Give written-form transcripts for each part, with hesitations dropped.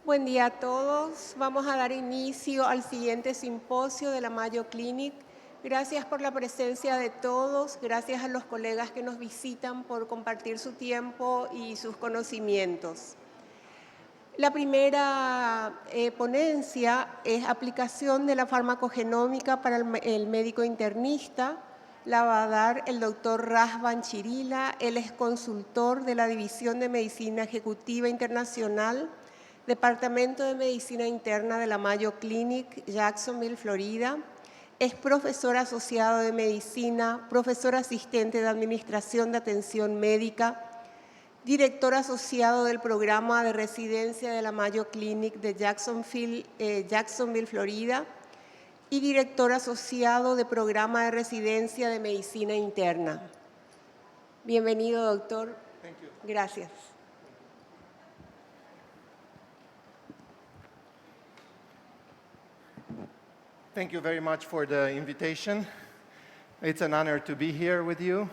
Buen día a todos. Vamos a dar inicio al siguiente simposio de la Mayo Clinic. Gracias por la presencia de todos, gracias a los colegas que nos visitan por compartir su tiempo y sus conocimientos. La primera ponencia es aplicación de la farmacogenómica para el médico internista. La va a dar el doctor Razvan Chirila. Él es consultor de la División de Medicina Ejecutiva Internacional, Departamento de Medicina Interna de la Mayo Clinic, Jacksonville, Florida. Es profesor asociado de medicina, profesor asistente de administración de atención médica, director asociado del programa de residencia de la Mayo Clinic de Jacksonville, Florida, y director asociado de programa de residencia de medicina interna. Bienvenido, doctor. Gracias. Thank you very much for the invitation. It's an honor to be here with you.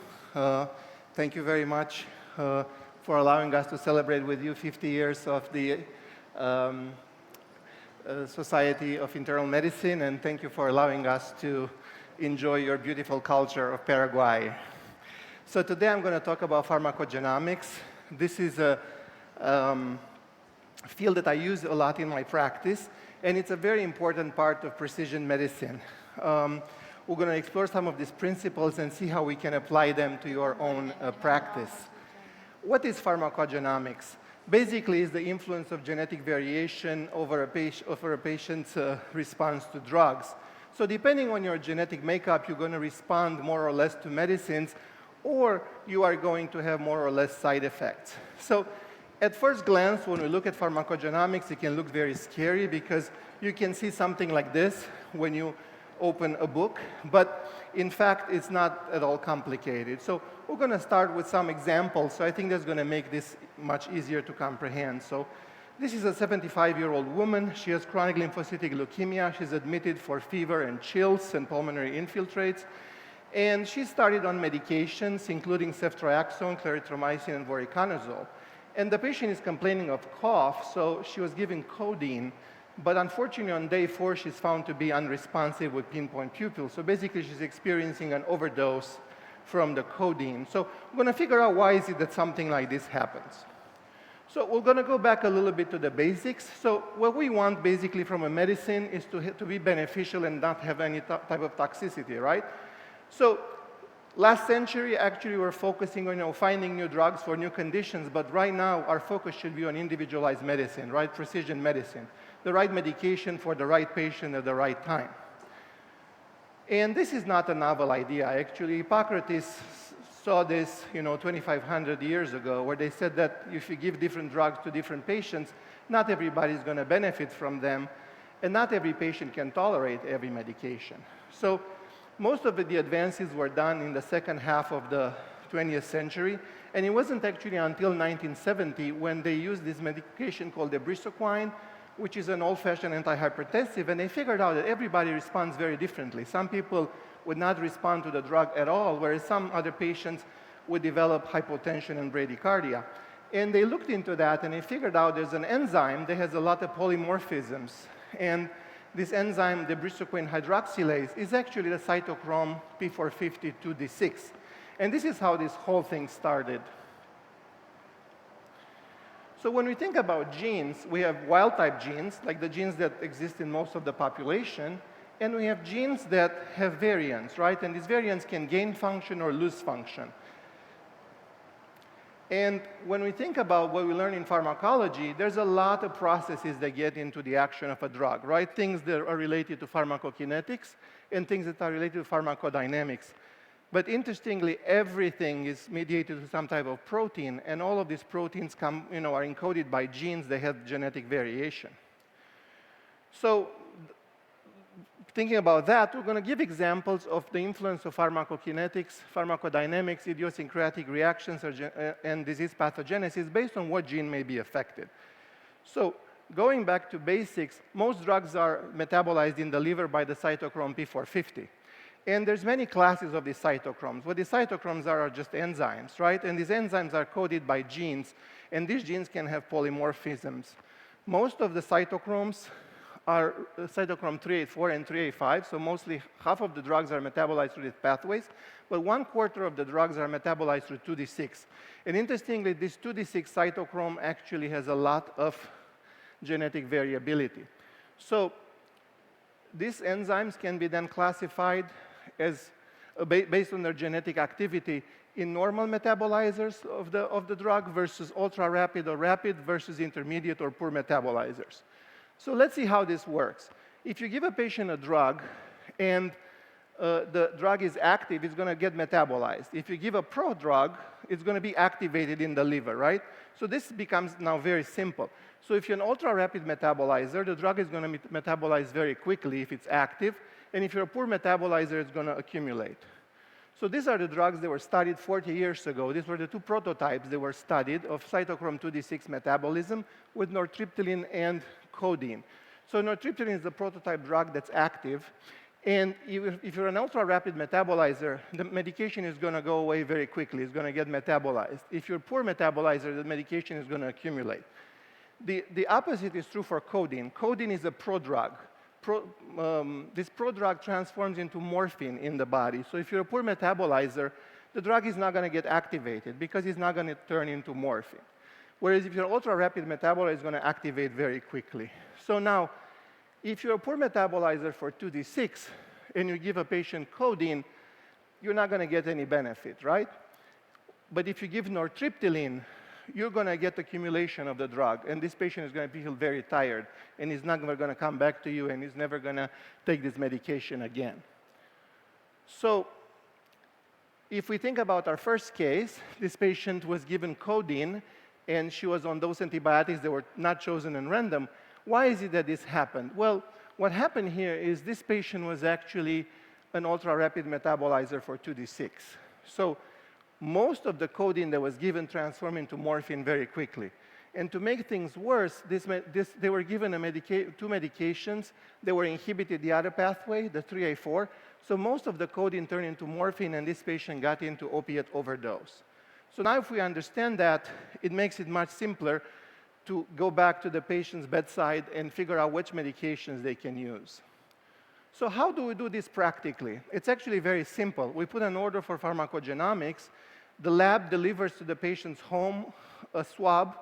Thank you very much for allowing us to celebrate with you 50 years of the Society of Internal Medicine, and thank you for allowing us to enjoy your beautiful culture of Paraguay. So today I'm going to talk about pharmacogenomics. This is a field that I use a lot in my practice, and it's a very important part of precision medicine. We're going to explore some of these principles and see how we can apply them to your own practice. What is pharmacogenomics? Basically, it's the influence of genetic variation over a patient's response to drugs. So depending on your genetic makeup, you're going to respond more or less to medicines, or you are going to have more or less side effects. So at first glance, when we look at pharmacogenomics, it can look very scary because you can see something like this when you open a book, but in fact, it's not at all complicated. So we're going to start with some examples, so I think that's going to make this much easier to comprehend. So this is a 75-year-old woman. She has chronic lymphocytic leukemia. She's admitted for fever and chills and pulmonary infiltrates. And she started on medications, including ceftriaxone, clarithromycin, and voriconazole. And the patient is complaining of cough, so she was given codeine. But unfortunately, on day 4, she's found to be unresponsive with pinpoint pupils. So basically, she's experiencing an overdose from the codeine. So we're going to figure out why is it that something like this happens. So we're going to go back a little bit to the basics. So what we want basically from a medicine is to be beneficial and not have any type of toxicity, right? So last century, actually, we're focusing on finding new drugs for new conditions, but right now, our focus should be on individualized medicine, right? Precision medicine, the right medication for the right patient at the right time. And this is not a novel idea. Actually, Hippocrates saw this 2,500 years ago, where they said that if you give different drugs to different patients, not everybody's going to benefit from them, and not every patient can tolerate every medication. So most of the advances were done in the second half of the 20th century, and it wasn't actually until 1970 when they used this medication called ebrisoquine, which is an old-fashioned antihypertensive, and they figured out that everybody responds very differently. Some people would not respond to the drug at all, whereas some other patients would develop hypotension and bradycardia. And they looked into that, and they figured out there's an enzyme that has a lot of polymorphisms. And this enzyme, the ebrisoquine hydroxylase, is actually the cytochrome P450-2D6. And this is how this whole thing started. So when we think about genes, we have wild-type genes, like the genes that exist in most of the population, and we have genes that have variants, right? And these variants can gain function or lose function. And when we think about what we learn in pharmacology, there's a lot of processes that get into the action of a drug, right? Things that are related to pharmacokinetics and things that are related to pharmacodynamics. But interestingly, everything is mediated to some type of protein, and all of these proteins are encoded by genes that have genetic variation. So thinking about that, we're going to give examples of the influence of pharmacokinetics, pharmacodynamics, idiosyncratic reactions, and disease pathogenesis based on what gene may be affected. So going back to basics, most drugs are metabolized in the liver by the cytochrome P450. And there's many classes of these cytochromes. What these cytochromes are just enzymes, right? And these enzymes are coded by genes, and these genes can have polymorphisms. Most of the cytochromes are cytochrome 384 and 385, so mostly half of the drugs are metabolized through these pathways, but 1/4 of the drugs are metabolized through 2D6. And interestingly, this 2D6 cytochrome actually has a lot of genetic variability. So these enzymes can be then classified as based on their genetic activity in normal metabolizers of the drug versus ultra-rapid or rapid versus intermediate or poor metabolizers. So let's see how this works. If you give a patient a drug and the drug is active, it's going to get metabolized. If you give a prodrug, it's going to be activated in the liver, right? So this becomes now very simple. So if you're an ultra-rapid metabolizer, the drug is going to metabolize very quickly if it's active. And if you're a poor metabolizer, it's going to accumulate. So these are the drugs that were studied 40 years ago. These were the two prototypes that were studied of cytochrome 2D6 metabolism with nortriptyline and codeine. So nortriptyline is the prototype drug that's active. And if you're an ultra-rapid metabolizer, the medication is going to go away very quickly. It's going to get metabolized. If you're a poor metabolizer, the medication is going to accumulate. The opposite is true for codeine. Codeine is a prodrug. This prodrug transforms into morphine in the body. So if you're a poor metabolizer, the drug is not going to get activated because it's not going to turn into morphine. Whereas if you're an ultra-rapid metabolizer, it's going to activate very quickly. So now, if you're a poor metabolizer for 2D6 and you give a patient codeine, you're not going to get any benefit, right? But if you give nortriptyline, you're going to get accumulation of the drug, and this patient is going to feel very tired, and he's never going to come back to you, and he's never going to take this medication again. So if we think about our first case, this patient was given codeine, and she was on those antibiotics that were not chosen in random. Why is it that this happened? Well, what happened here is this patient was actually an ultra-rapid metabolizer for 2D6. So most of the codeine that was given transformed into morphine very quickly. And to make things worse, they were given two medications that were inhibited the other pathway, the 3A4. So most of the codeine turned into morphine, and this patient got into opiate overdose. So now if we understand that, it makes it much simpler to go back to the patient's bedside and figure out which medications they can use. So how do we do this practically? It's actually very simple. We put an order for pharmacogenomics. The lab delivers to the patient's home a swab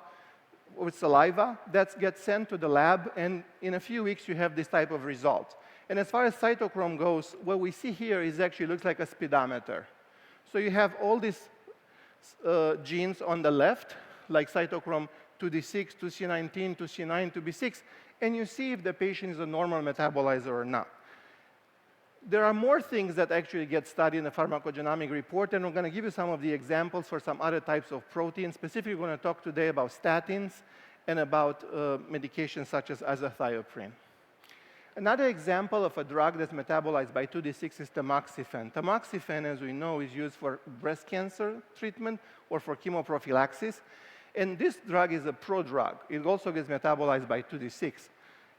with saliva that gets sent to the lab, and in a few weeks you have this type of result. And as far as cytochrome goes, what we see here is actually looks like a speedometer. So you have all these genes on the left, like cytochrome 2D6, 2C19, 2C9, 2B6, and you see if the patient is a normal metabolizer or not. There are more things that actually get studied in the pharmacogenomic report, and I'm going to give you some of the examples for some other types of proteins. Specifically, we're going to talk today about statins and about medications such as azathioprine. Another example of a drug that's metabolized by 2D6 is tamoxifen. Tamoxifen, as we know, is used for breast cancer treatment or for chemoprophylaxis. And this drug is a prodrug. It also gets metabolized by 2D6.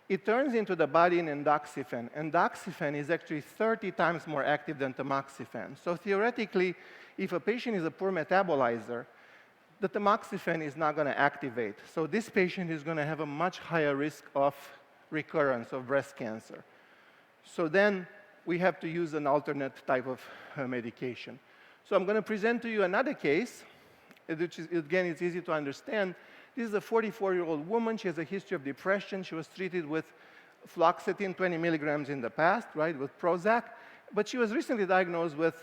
It turns into the body in endoxifen. Endoxifen is actually 30 times more active than tamoxifen. So theoretically, if a patient is a poor metabolizer, the tamoxifen is not going to activate. So this patient is going to have a much higher risk of recurrence of breast cancer. So then we have to use an alternate type of medication. So I'm going to present to you another case, which is, again, it's easy to understand. This is a 44-year-old woman. She has a history of depression. She was treated with fluoxetine, 20 milligrams in the past, right, with Prozac. But she was recently diagnosed with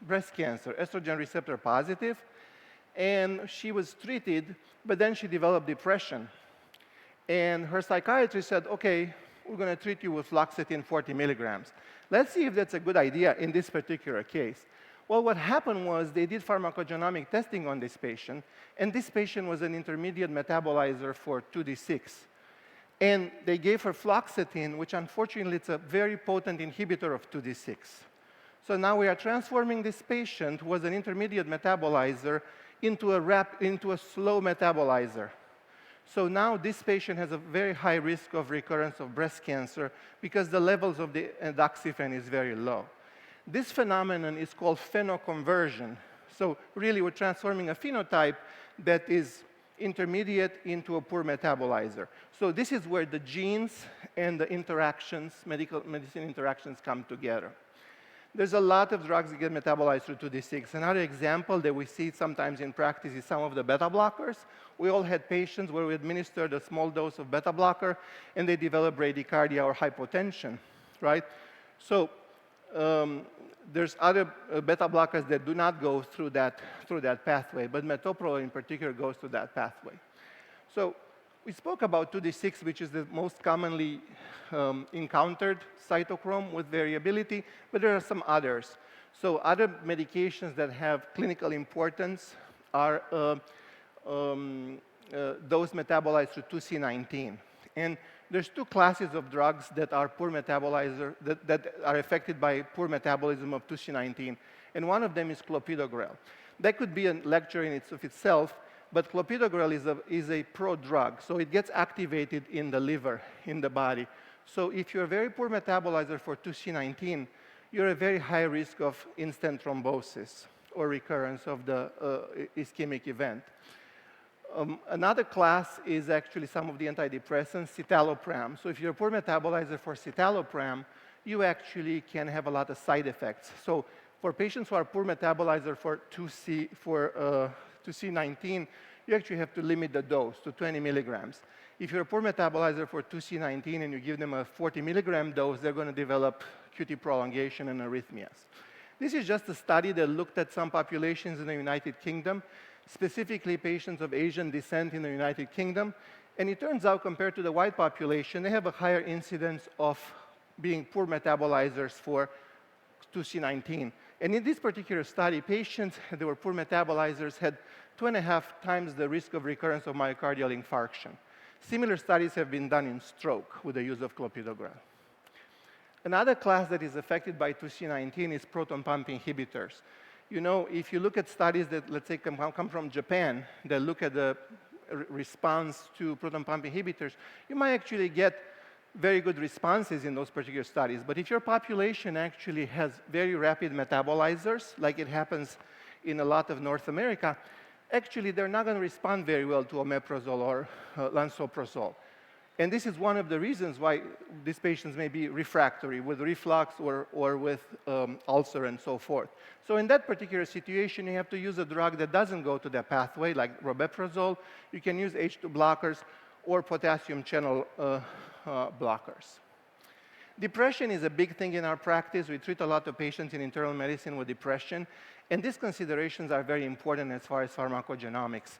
breast cancer, estrogen receptor positive. And she was treated, but then she developed depression. And her psychiatrist said, okay, we're going to treat you with fluoxetine 40 milligrams. Let's see if that's a good idea in this particular case. Well, what happened was they did pharmacogenomic testing on this patient, and this patient was an intermediate metabolizer for 2D6. And they gave her fluoxetine, which unfortunately is a very potent inhibitor of 2D6. So now we are transforming this patient, who was an intermediate metabolizer, into a slow metabolizer. So now this patient has a very high risk of recurrence of breast cancer because the levels of the endoxifen is very low. This phenomenon is called phenoconversion. So really, we're transforming a phenotype that is intermediate into a poor metabolizer. So this is where the genes and the interactions, medicine interactions come together. There's a lot of drugs that get metabolized through 2D6. Another example that we see sometimes in practice is some of the beta blockers. We all had patients where we administered a small dose of beta blocker, and they develop bradycardia or hypotension, right? So there's other beta blockers that do not go through that pathway, but metoprolol in particular goes through that pathway. So we spoke about 2D6, which is the most commonly encountered cytochrome with variability, but there are some others. So other medications that have clinical importance are those metabolized through 2C19. And there's two classes of drugs that are poor metabolizer, that are affected by poor metabolism of 2C19. And one of them is clopidogrel. That could be a lecture in itself, but clopidogrel is a pro-drug, so it gets activated in the liver, in the body. So if you're a very poor metabolizer for 2C19, you're at very high risk of instant thrombosis or recurrence of the ischemic event. Another class is actually some of the antidepressants, citalopram. So if you're a poor metabolizer for citalopram, you actually can have a lot of side effects. So for patients who are poor metabolizer for 2C19, you actually have to limit the dose to 20 milligrams. If you're a poor metabolizer for 2C19 and you give them a 40 milligram dose, they're going to develop QT prolongation and arrhythmias. This is just a study that looked at some populations in the United Kingdom, specifically patients of Asian descent in the United Kingdom. And it turns out, compared to the white population, they have a higher incidence of being poor metabolizers for 2C19. And in this particular study, patients that were poor metabolizers had 2.5 times the risk of recurrence of myocardial infarction. Similar studies have been done in stroke with the use of clopidogrel. Another class that is affected by 2C19 is proton pump inhibitors. You know, if you look at studies that, let's say, come from Japan, that look at the response to proton pump inhibitors, you might actually get very good responses in those particular studies. But if your population actually has very rapid metabolizers, like it happens in a lot of North America, actually they're not going to respond very well to omeprazole or lansoprazole. And this is one of the reasons why these patients may be refractory with reflux or with ulcer and so forth. So in that particular situation, you have to use a drug that doesn't go to that pathway, like robeprazole. You can use H2 blockers or potassium channel blockers. Depression is a big thing in our practice. We treat a lot of patients in internal medicine with depression, and these considerations are very important as far as pharmacogenomics.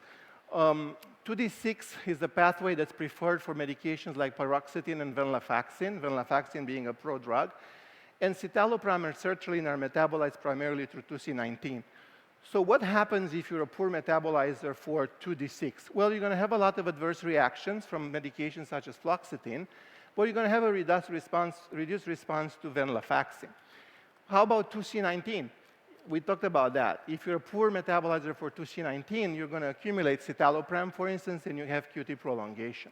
2D6 is the pathway that's preferred for medications like paroxetine and venlafaxine being a pro-drug, and citalopram and sertraline are metabolized primarily through 2C19. So what happens if you're a poor metabolizer for 2D6? Well, you're going to have a lot of adverse reactions from medications such as fluoxetine, but you're going to have a reduced response to venlafaxine. How about 2C19? We talked about that. If you're a poor metabolizer for 2C19, you're going to accumulate citalopram, for instance, and you have QT prolongation.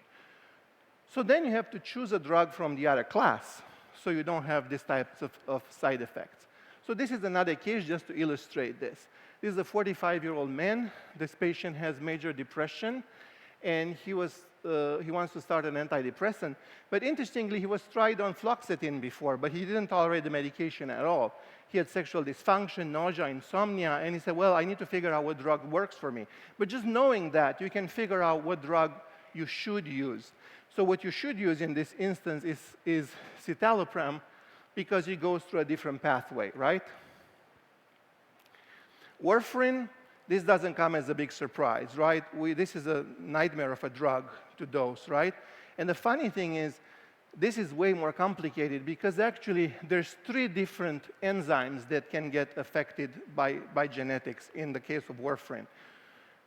So then you have to choose a drug from the other class, so you don't have these types of side effects. So this is another case just to illustrate this. This is a 45-year-old man. This patient has major depression, and he wants to start an antidepressant. But interestingly, he was tried on fluoxetine before, but he didn't tolerate the medication at all. He had sexual dysfunction, nausea, insomnia, and he said, well, I need to figure out what drug works for me. But just knowing that, you can figure out what drug you should use. So what you should use in this instance is citalopram, because it goes through a different pathway, right? Warfarin, this doesn't come as a big surprise, right? This is a nightmare of a drug to dose, right? And the funny thing is, this is way more complicated because actually there's 3 different enzymes that can get affected by genetics in the case of warfarin.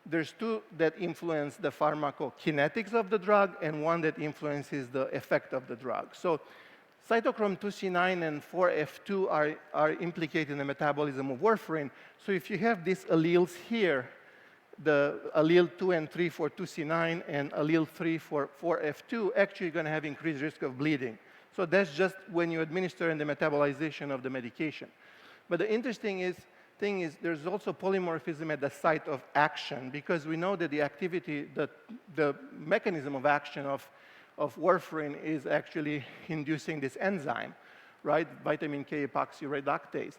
There's 2 that influence the pharmacokinetics of the drug and 1 that influences the effect of the drug. So cytochrome 2C9 and 4F2 are implicated in the metabolism of warfarin. So if you have these alleles here, the allele 2 and 3 for 2C9 and allele 3 for 4F2, actually you're going to have increased risk of bleeding. So that's just when you administer in the metabolization of the medication. But the interesting thing is there's also polymorphism at the site of action, because we know that the activity, the mechanism of action of warfarin is actually inducing this enzyme, right? Vitamin K epoxy reductase.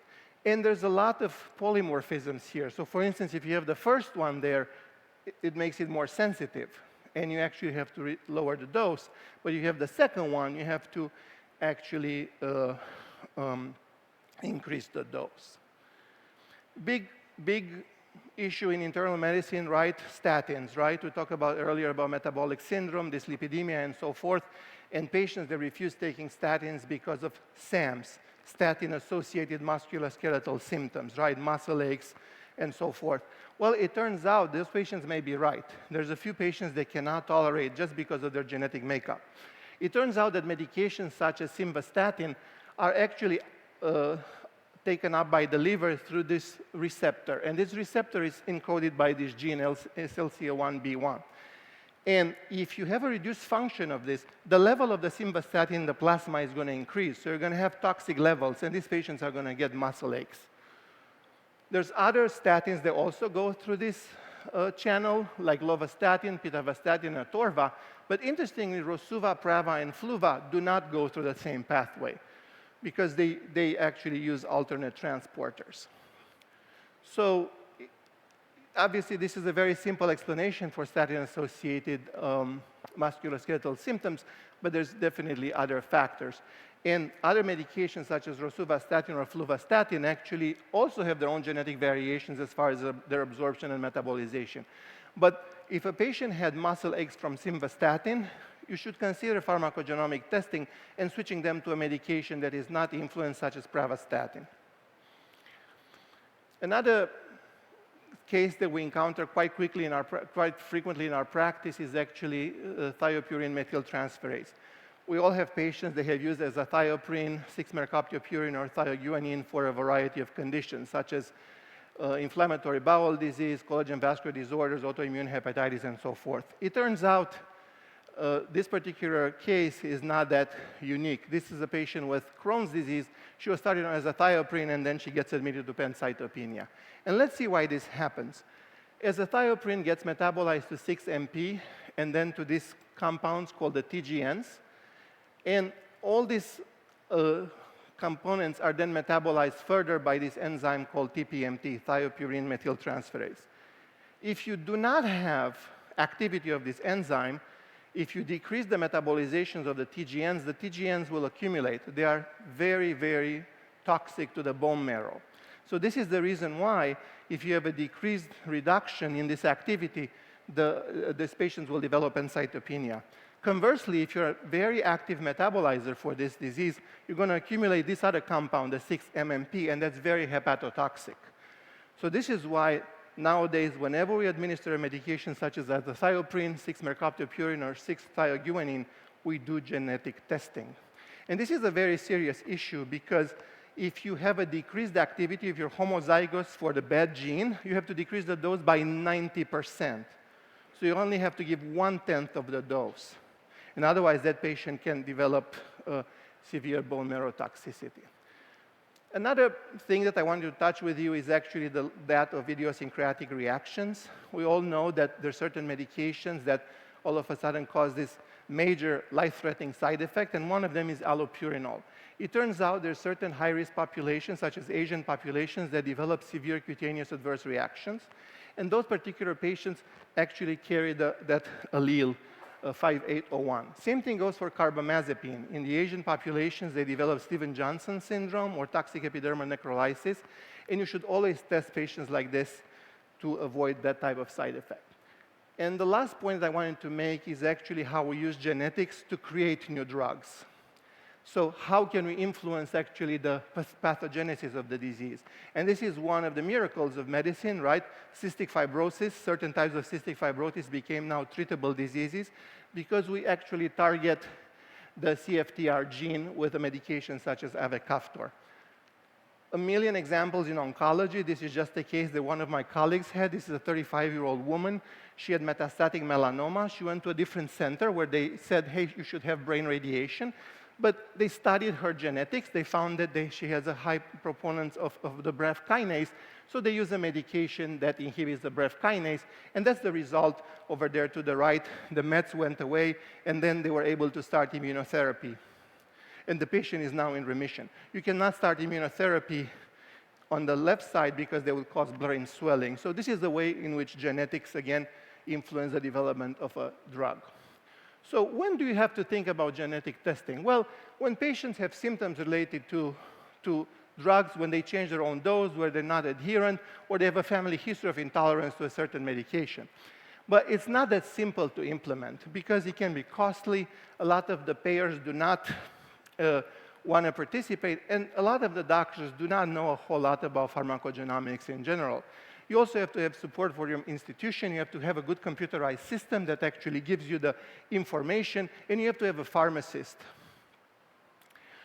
And there's a lot of polymorphisms here. So for instance, if you have the first one there, it makes it more sensitive, and you actually have to lower the dose. But you have the second one, you have to actually increase the dose. Big issue in internal medicine, right? Statins, right? We talked about earlier about metabolic syndrome, dyslipidemia, and so forth, and patients that refuse taking statins because of SAMS, statin-associated musculoskeletal symptoms, right? Muscle aches, and so forth. Well, it turns out those patients may be right. There's a few patients they cannot tolerate just because of their genetic makeup. It turns out that medications such as simvastatin are actually taken up by the liver through this receptor. And this receptor is encoded by this gene, SLCA1B1. And if you have a reduced function of this, the level of the simvastatin in the plasma is going to increase. So you're going to have toxic levels, and these patients are going to get muscle aches. There's other statins that also go through this channel, like lovastatin, pitavastatin, and atorva. But interestingly, Rosuva, Prava, and Fluva do not go through the same pathway, because they actually use alternate transporters. So obviously, this is a very simple explanation for statin-associated musculoskeletal symptoms, but there's definitely other factors. And other medications, such as rosuvastatin or fluvastatin, actually also have their own genetic variations as far as their absorption and metabolization. But if a patient had muscle aches from simvastatin, you should consider pharmacogenomic testing and switching them to a medication that is not influenced, such as pravastatin. Another case that we encounter quite frequently in our practice is actually thiopurine methyltransferase. We all have patients that have used azathioprine, 6-mercaptopurine, or thioguanine for a variety of conditions, such as inflammatory bowel disease, collagen vascular disorders, autoimmune hepatitis, and so forth. It turns out this particular case is not that unique. This is a patient with Crohn's disease. She was started on azathioprine, and then she gets admitted to pancytopenia. And let's see why this happens. Azathioprine gets metabolized to 6-MP, and then to these compounds called the TGNs. And all these components are then metabolized further by this enzyme called TPMT, thiopurine methyltransferase. If you do not have activity of this enzyme, if you decrease the metabolizations of the TGNs will accumulate. They are very, very toxic to the bone marrow. So this is the reason why, if you have a decreased reduction in this activity, these patients will develop pancytopenia. Conversely, if you're a very active metabolizer for this disease, you're going to accumulate this other compound, the 6-MMP, and that's very hepatotoxic. So this is why nowadays, whenever we administer a medication such as azathioprine, 6-mercaptopurine, or 6-thioguanine, we do genetic testing. And this is a very serious issue, because if you have a decreased activity, if you're homozygous for the bad gene, you have to decrease the dose by 90%. So you only have to give 1/10 of the dose. And otherwise, that patient can develop severe bone marrow toxicity. Another thing that I wanted to touch with you is actually that of idiosyncratic reactions. We all know that there are certain medications that all of a sudden cause this major life-threatening side effect, and one of them is allopurinol. It turns out there are certain high-risk populations, such as Asian populations, that develop severe cutaneous adverse reactions. And those particular patients actually carry that allele, 5801. Same thing goes for carbamazepine. In the Asian populations, they develop Stevens-Johnson syndrome or toxic epidermal necrolysis, and you should always test patients like this to avoid that type of side effect. And the last point that I wanted to make is actually how we use genetics to create new drugs. So how can we influence actually the pathogenesis of the disease? And this is one of the miracles of medicine, right? Cystic fibrosis, certain types of cystic fibrosis became now treatable diseases because we actually target the CFTR gene with a medication such as avacaftor. A million examples in oncology. This is just a case that one of my colleagues had. This is a 35-year-old woman. She had metastatic melanoma. She went to a different center where they said, hey, you should have brain radiation. But they studied her genetics. They found that she has a high proponent of the BRAF kinase, so they use a medication that inhibits the BRAF kinase, and that's the result over there to the right. The mets went away, and then they were able to start immunotherapy. And the patient is now in remission. You cannot start immunotherapy on the left side because they will cause brain swelling. So this is the way in which genetics, again, influence the development of a drug. So when do you have to think about genetic testing? Well, when patients have symptoms related to drugs, when they change their own dose, where they're not adherent, or they have a family history of intolerance to a certain medication. But it's not that simple to implement because it can be costly. A lot of the payers do not want to participate, and a lot of the doctors do not know a whole lot about pharmacogenomics in general. You also have to have support for your institution. You have to have a good computerized system that actually gives you the information, and you have to have a pharmacist.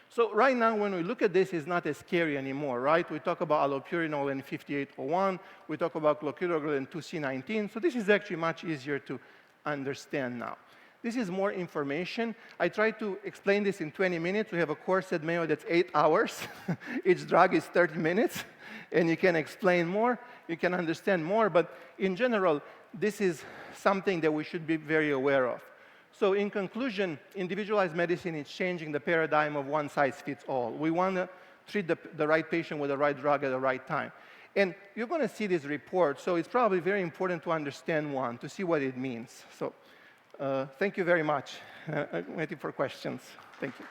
So right now, when we look at this, it's not as scary anymore, right? We talk about allopurinol and 5801. We talk about clopidogrel and 2C19. So this is actually much easier to understand now. This is more information. I tried to explain this in 20 minutes. We have a course at Mayo that's 8 hours. Each drug is 30 minutes, and you can explain more, you can understand more, but in general, this is something that we should be very aware of. So in conclusion, individualized medicine is changing the paradigm of one size fits all. We want to treat the right patient with the right drug at the right time. And you're going to see this report, so it's probably very important to understand one, to see what it means. So thank you very much. I'm waiting for questions. Thank you.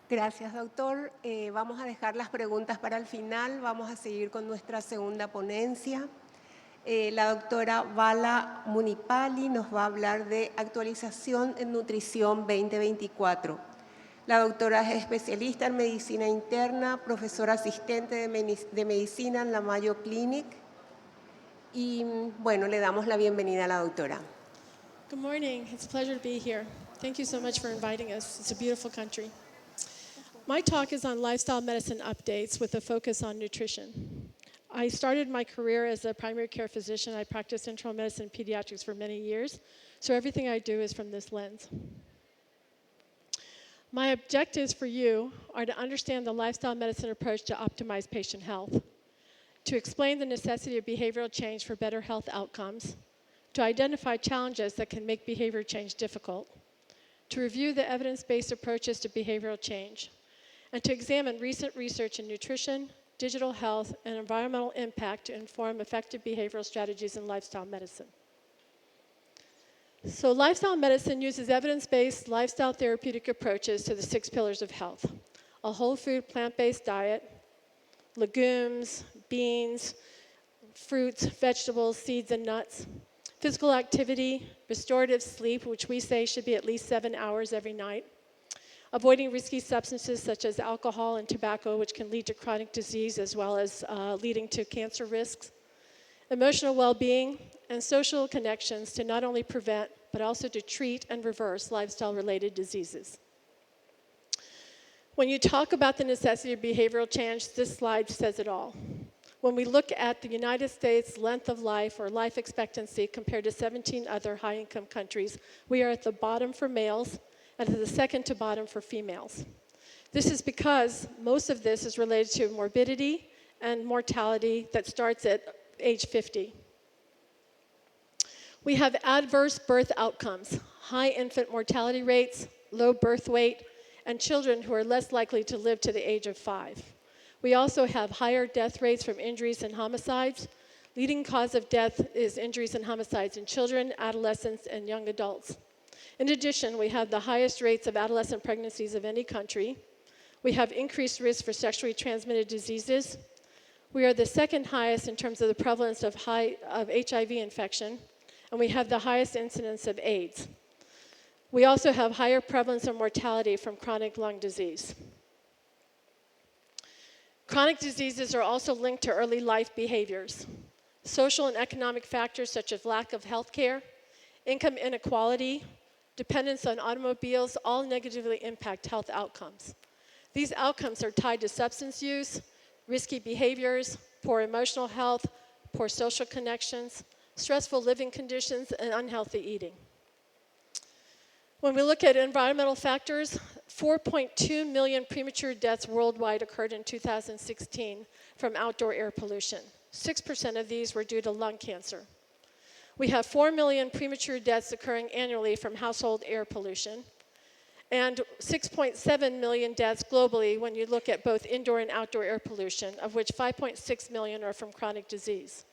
Gracias, doctor. Vamos a dejar las preguntas para el final. Vamos a seguir con nuestra segunda ponencia. La doctora Vala Munipali nos va a hablar de actualización en nutrición 2024. La doctora es especialista en medicina interna, profesora asistente de medicina en la Mayo Clinic. Y bueno, le damos la bienvenida a la doctora. Good morning. It's a pleasure to be here. Thank you so much for inviting us. It's a beautiful country. My talk is on lifestyle medicine updates with a focus on nutrition. I started my career as a primary care physician. I practiced internal medicine and pediatrics for many years, so everything I do is from this lens. My objectives for you are to understand the lifestyle medicine approach to optimize patient health, to explain the necessity of behavioral change for better health outcomes, to identify challenges that can make behavior change difficult, to review the evidence-based approaches to behavioral change, and to examine recent research in nutrition, digital health, and environmental impact to inform effective behavioral strategies in lifestyle medicine. So lifestyle medicine uses evidence-based lifestyle therapeutic approaches to the 6 pillars of health: a whole food plant-based diet, legumes, beans, fruits, vegetables, seeds, and nuts, physical activity, restorative sleep, which we say should be at least 7 hours every night, avoiding risky substances such as alcohol and tobacco, which can lead to chronic disease as well as leading to cancer risks, emotional well-being, and social connections to not only prevent, but also to treat and reverse lifestyle-related diseases. When you talk about the necessity of behavioral change, this slide says it all. When we look at the United States length of life or life expectancy compared to 17 other high-income countries, we are at the bottom for males and at the second to bottom for females. This is because most of this is related to morbidity and mortality that starts at age 50. We have adverse birth outcomes, high infant mortality rates, low birth weight, and children who are less likely to live to the age of 5. We also have higher death rates from injuries and homicides. Leading cause of death is injuries and homicides in children, adolescents, and young adults. In addition, we have the highest rates of adolescent pregnancies of any country. We have increased risk for sexually transmitted diseases. We are the second highest in terms of the prevalence of HIV infection, and we have the highest incidence of AIDS. We also have higher prevalence of mortality from chronic lung disease. Chronic diseases are also linked to early life behaviors. Social and economic factors such as lack of health care, income inequality, dependence on automobiles all negatively impact health outcomes. These outcomes are tied to substance use, risky behaviors, poor emotional health, poor social connections, stressful living conditions, and unhealthy eating. When we look at environmental factors, 4.2 million premature deaths worldwide occurred in 2016 from outdoor air pollution. 6% of these were due to lung cancer. We have 4 million premature deaths occurring annually from household air pollution, and 6.7 million deaths globally when you look at both indoor and outdoor air pollution, of which 5.6 million are from chronic disease.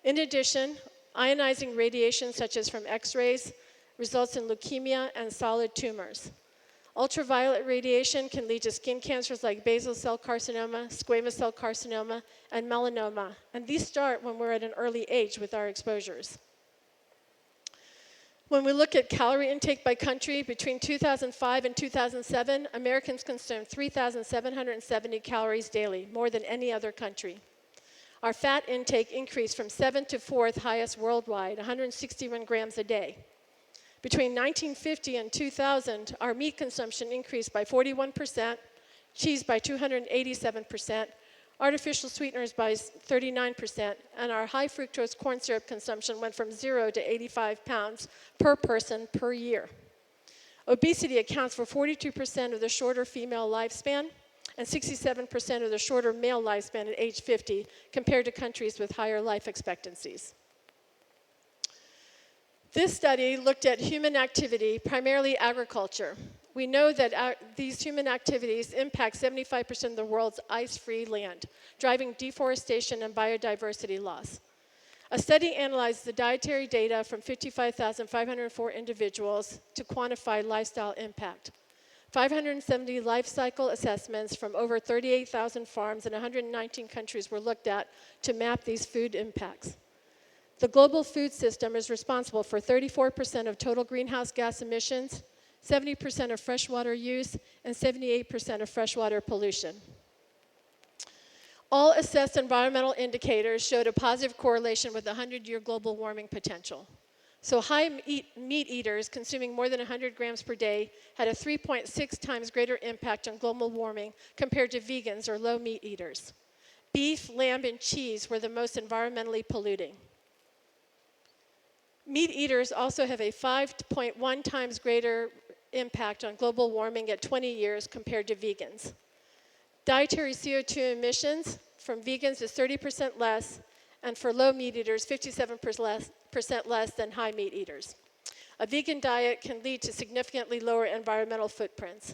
In addition, ionizing radiation, such as from X-rays, results in leukemia and solid tumors. Ultraviolet radiation can lead to skin cancers like basal cell carcinoma, squamous cell carcinoma, and melanoma. And these start when we're at an early age with our exposures. When we look at calorie intake by country, between 2005 and 2007, Americans consumed 3,770 calories daily, more than any other country. Our fat intake increased from 7th to 4th highest worldwide, 161 grams a day. Between 1950 and 2000, our meat consumption increased by 41%, cheese by 287%, artificial sweeteners by 39%, and our high fructose corn syrup consumption went from 0 to 85 pounds per person per year. Obesity accounts for 42% of the shorter female lifespan and 67% of the shorter male lifespan at age 50, compared to countries with higher life expectancies. This study looked at human activity, primarily agriculture. We know that these human activities impact 75% of the world's ice-free land, driving deforestation and biodiversity loss. A study analyzed the dietary data from 55,504 individuals to quantify lifestyle impact. 570 life cycle assessments from over 38,000 farms in 119 countries were looked at to map these food impacts. The global food system is responsible for 34% of total greenhouse gas emissions, 70% of freshwater use, and 78% of freshwater pollution. All assessed environmental indicators showed a positive correlation with the 100-year global warming potential. So high meat eaters consuming more than 100 grams per day had a 3.6 times greater impact on global warming compared to vegans or low meat eaters. Beef, lamb, and cheese were the most environmentally polluting. Meat eaters also have a 5.1 times greater impact on global warming at 20 years compared to vegans. Dietary CO2 emissions from vegans is 30% less, and for low meat eaters, 57% less than high meat eaters. A vegan diet can lead to significantly lower environmental footprints.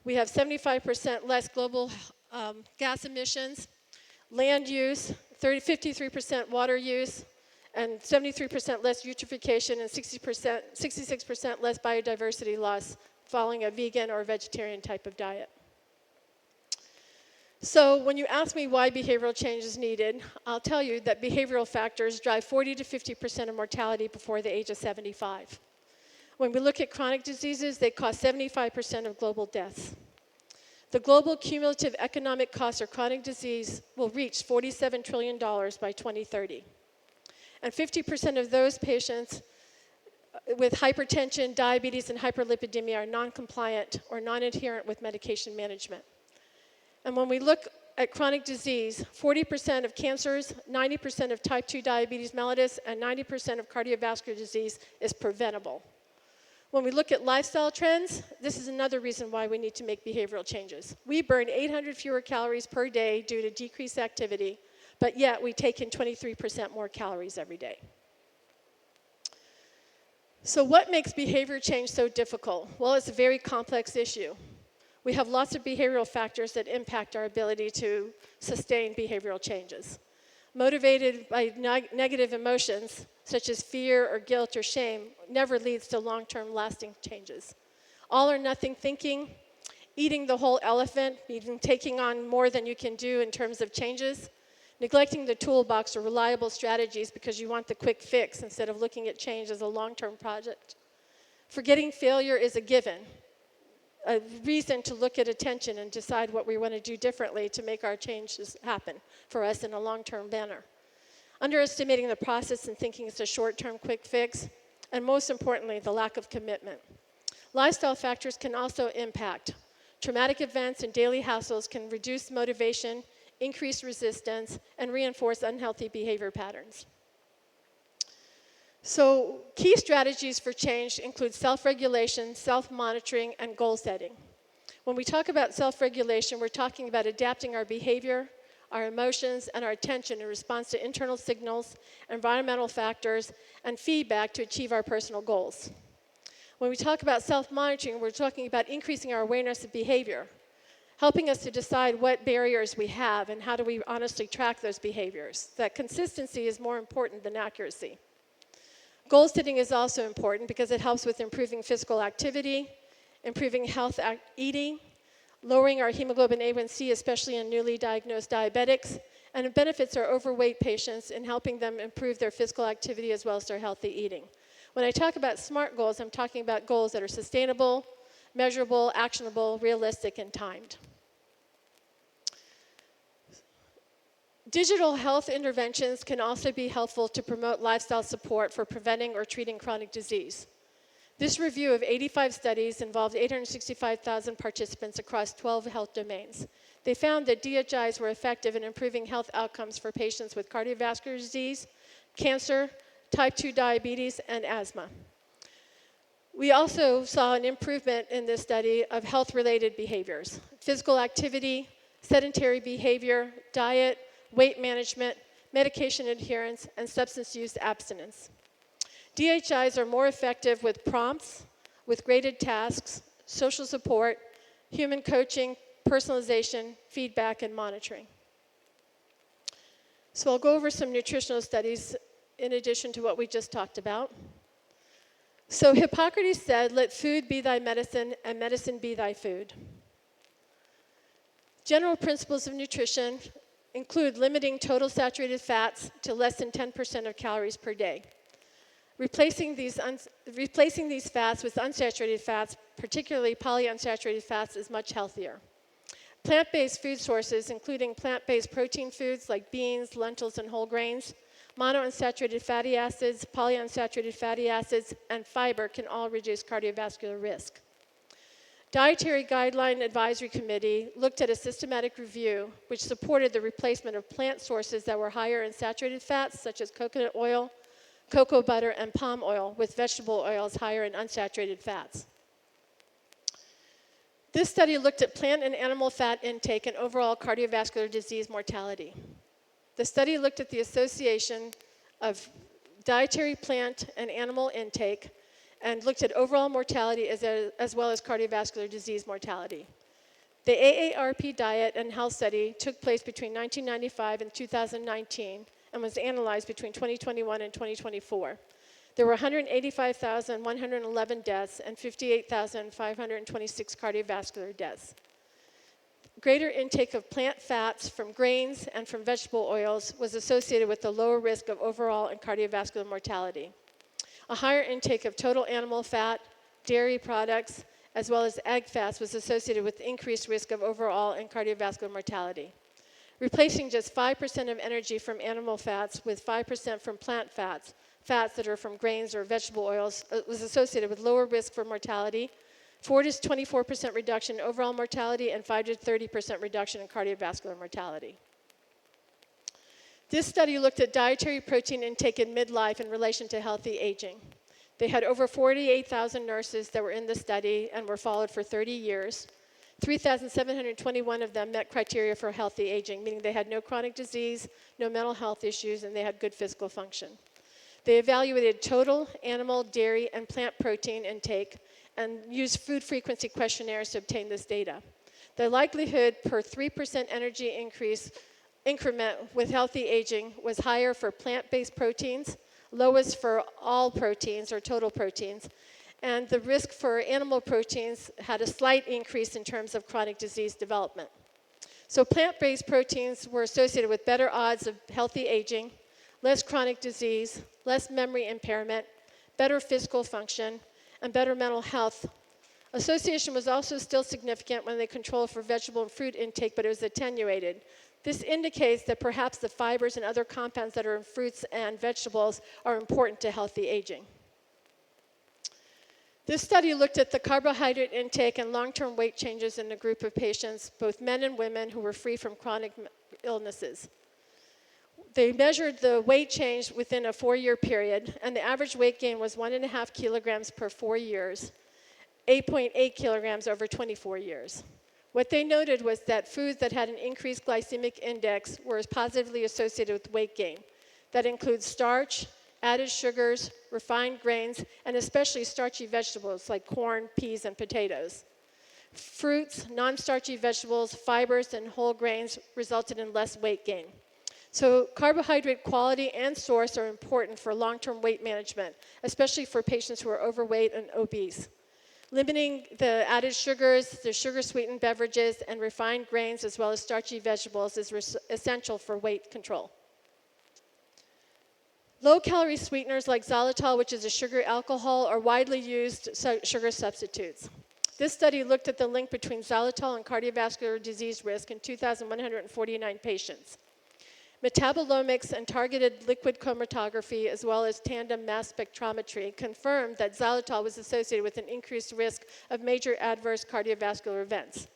We have 75% less global gas emissions, land use, 53% water use, and 73% less eutrophication and 66% less biodiversity loss following a vegan or vegetarian type of diet. So when you ask me why behavioral change is needed, I'll tell you that behavioral factors drive 40 to 50% of mortality before the age of 75. When we look at chronic diseases, they cause 75% of global deaths. The global cumulative economic cost of chronic disease will reach $47 trillion by 2030. And 50% of those patients with hypertension, diabetes, and hyperlipidemia are non-compliant or non-adherent with medication management. And when we look at chronic disease, 40% of cancers, 90% of type 2 diabetes mellitus, and 90% of cardiovascular disease is preventable. When we look at lifestyle trends, this is another reason why we need to make behavioral changes. We burn 800 fewer calories per day due to decreased activity, but yet we take in 23% more calories every day. So what makes behavior change so difficult? Well, it's a very complex issue. We have lots of behavioral factors that impact our ability to sustain behavioral changes. Motivated by negative emotions, such as fear or guilt or shame, never leads to long-term lasting changes. All or nothing thinking, eating the whole elephant, even taking on more than you can do in terms of changes, neglecting the toolbox or reliable strategies because you want the quick fix instead of looking at change as a long-term project. Forgetting failure is a given, a reason to look at attention and decide what we want to do differently to make our changes happen for us in a long-term manner. Underestimating the process and thinking it's a short-term quick fix, and most importantly, the lack of commitment. Lifestyle factors can also impact. Traumatic events and daily hassles can reduce motivation, increase resistance, and reinforce unhealthy behavior patterns. So key strategies for change include self-regulation, self-monitoring, and goal setting. When we talk about self-regulation, we're talking about adapting our behavior, our emotions, and our attention in response to internal signals, environmental factors, and feedback to achieve our personal goals. When we talk about self-monitoring, we're talking about increasing our awareness of behavior, helping us to decide what barriers we have and how do we honestly track those behaviors. That consistency is more important than accuracy. Goal setting is also important because it helps with improving physical activity, improving health eating, lowering our hemoglobin A1C, especially in newly diagnosed diabetics, and it benefits our overweight patients in helping them improve their physical activity as well as their healthy eating. When I talk about SMART goals, I'm talking about goals that are sustainable, measurable, actionable, realistic, and timed. Digital health interventions can also be helpful to promote lifestyle support for preventing or treating chronic disease. This review of 85 studies involved 865,000 participants across 12 health domains. They found that DHIs were effective in improving health outcomes for patients with cardiovascular disease, cancer, type 2 diabetes, and asthma. We also saw an improvement in this study of health-related behaviors: physical activity, sedentary behavior, diet, weight management, medication adherence, and substance use abstinence. DHIs are more effective with prompts, with graded tasks, social support, human coaching, personalization, feedback, and monitoring. So I'll go over some nutritional studies in addition to what we just talked about. So Hippocrates said, "Let food be thy medicine, and medicine be thy food." General principles of nutrition include limiting total saturated fats to less than 10% of calories per day. Replacing these fats with unsaturated fats, particularly polyunsaturated fats, is much healthier. Plant-based food sources, including plant-based protein foods like beans, lentils, and whole grains, monounsaturated fatty acids, polyunsaturated fatty acids, and fiber can all reduce cardiovascular risk. Dietary Guideline Advisory Committee looked at a systematic review which supported the replacement of plant sources that were higher in saturated fats, such as coconut oil, cocoa butter, and palm oil, with vegetable oils higher in unsaturated fats. This study looked at plant and animal fat intake and overall cardiovascular disease mortality. The study looked at the association of dietary plant and animal intake and looked at overall mortality as well as cardiovascular disease mortality. The AARP diet and health study took place between 1995 and 2019 and was analyzed between 2021 and 2024. There were 185,111 deaths and 58,526 cardiovascular deaths. Greater intake of plant fats from grains and from vegetable oils was associated with the lower risk of overall and cardiovascular mortality. A higher intake of total animal fat, dairy products, as well as egg fats was associated with increased risk of overall and cardiovascular mortality. Replacing just 5% of energy from animal fats with 5% from plant fats, fats that are from grains or vegetable oils, was associated with lower risk for mortality, 4 to 24% reduction in overall mortality, and 5 to 30% reduction in cardiovascular mortality. This study looked at dietary protein intake in midlife in relation to healthy aging. They had over 48,000 nurses that were in the study and were followed for 30 years. 3,721 of them met criteria for healthy aging, meaning they had no chronic disease, no mental health issues, and they had good physical function. They evaluated total animal, dairy, and plant protein intake and used food frequency questionnaires to obtain this data. The likelihood per 3% energy increment with healthy aging was higher for plant-based proteins, lowest for all proteins or total proteins, and the risk for animal proteins had a slight increase in terms of chronic disease development. So plant-based proteins were associated with better odds of healthy aging, less chronic disease, less memory impairment, better physical function, and better mental health. Association was also still significant when they controlled for vegetable and fruit intake, but it was attenuated. This indicates that perhaps the fibers and other compounds that are in fruits and vegetables are important to healthy aging. This study looked at the carbohydrate intake and long-term weight changes in a group of patients, both men and women, who were free from chronic illnesses. They measured the weight change within a 4-year period, and the average weight gain was 1.5 kilograms per 4 years, 8.8 kilograms over 24 years. What they noted was that foods that had an increased glycemic index were positively associated with weight gain. That includes starch, added sugars, refined grains, and especially starchy vegetables like corn, peas, and potatoes. Fruits, non-starchy vegetables, fibers, and whole grains resulted in less weight gain. So carbohydrate quality and source are important for long-term weight management, especially for patients who are overweight and obese. Limiting the added sugars, the sugar-sweetened beverages, and refined grains, as well as starchy vegetables, is essential for weight control. Low-calorie sweeteners like xylitol, which is a sugar alcohol, are widely used sugar substitutes. This study looked at the link between xylitol and cardiovascular disease risk in 2,149 patients. Metabolomics and targeted liquid chromatography, as well as tandem mass spectrometry, confirmed that xylitol was associated with an increased risk of major adverse cardiovascular events.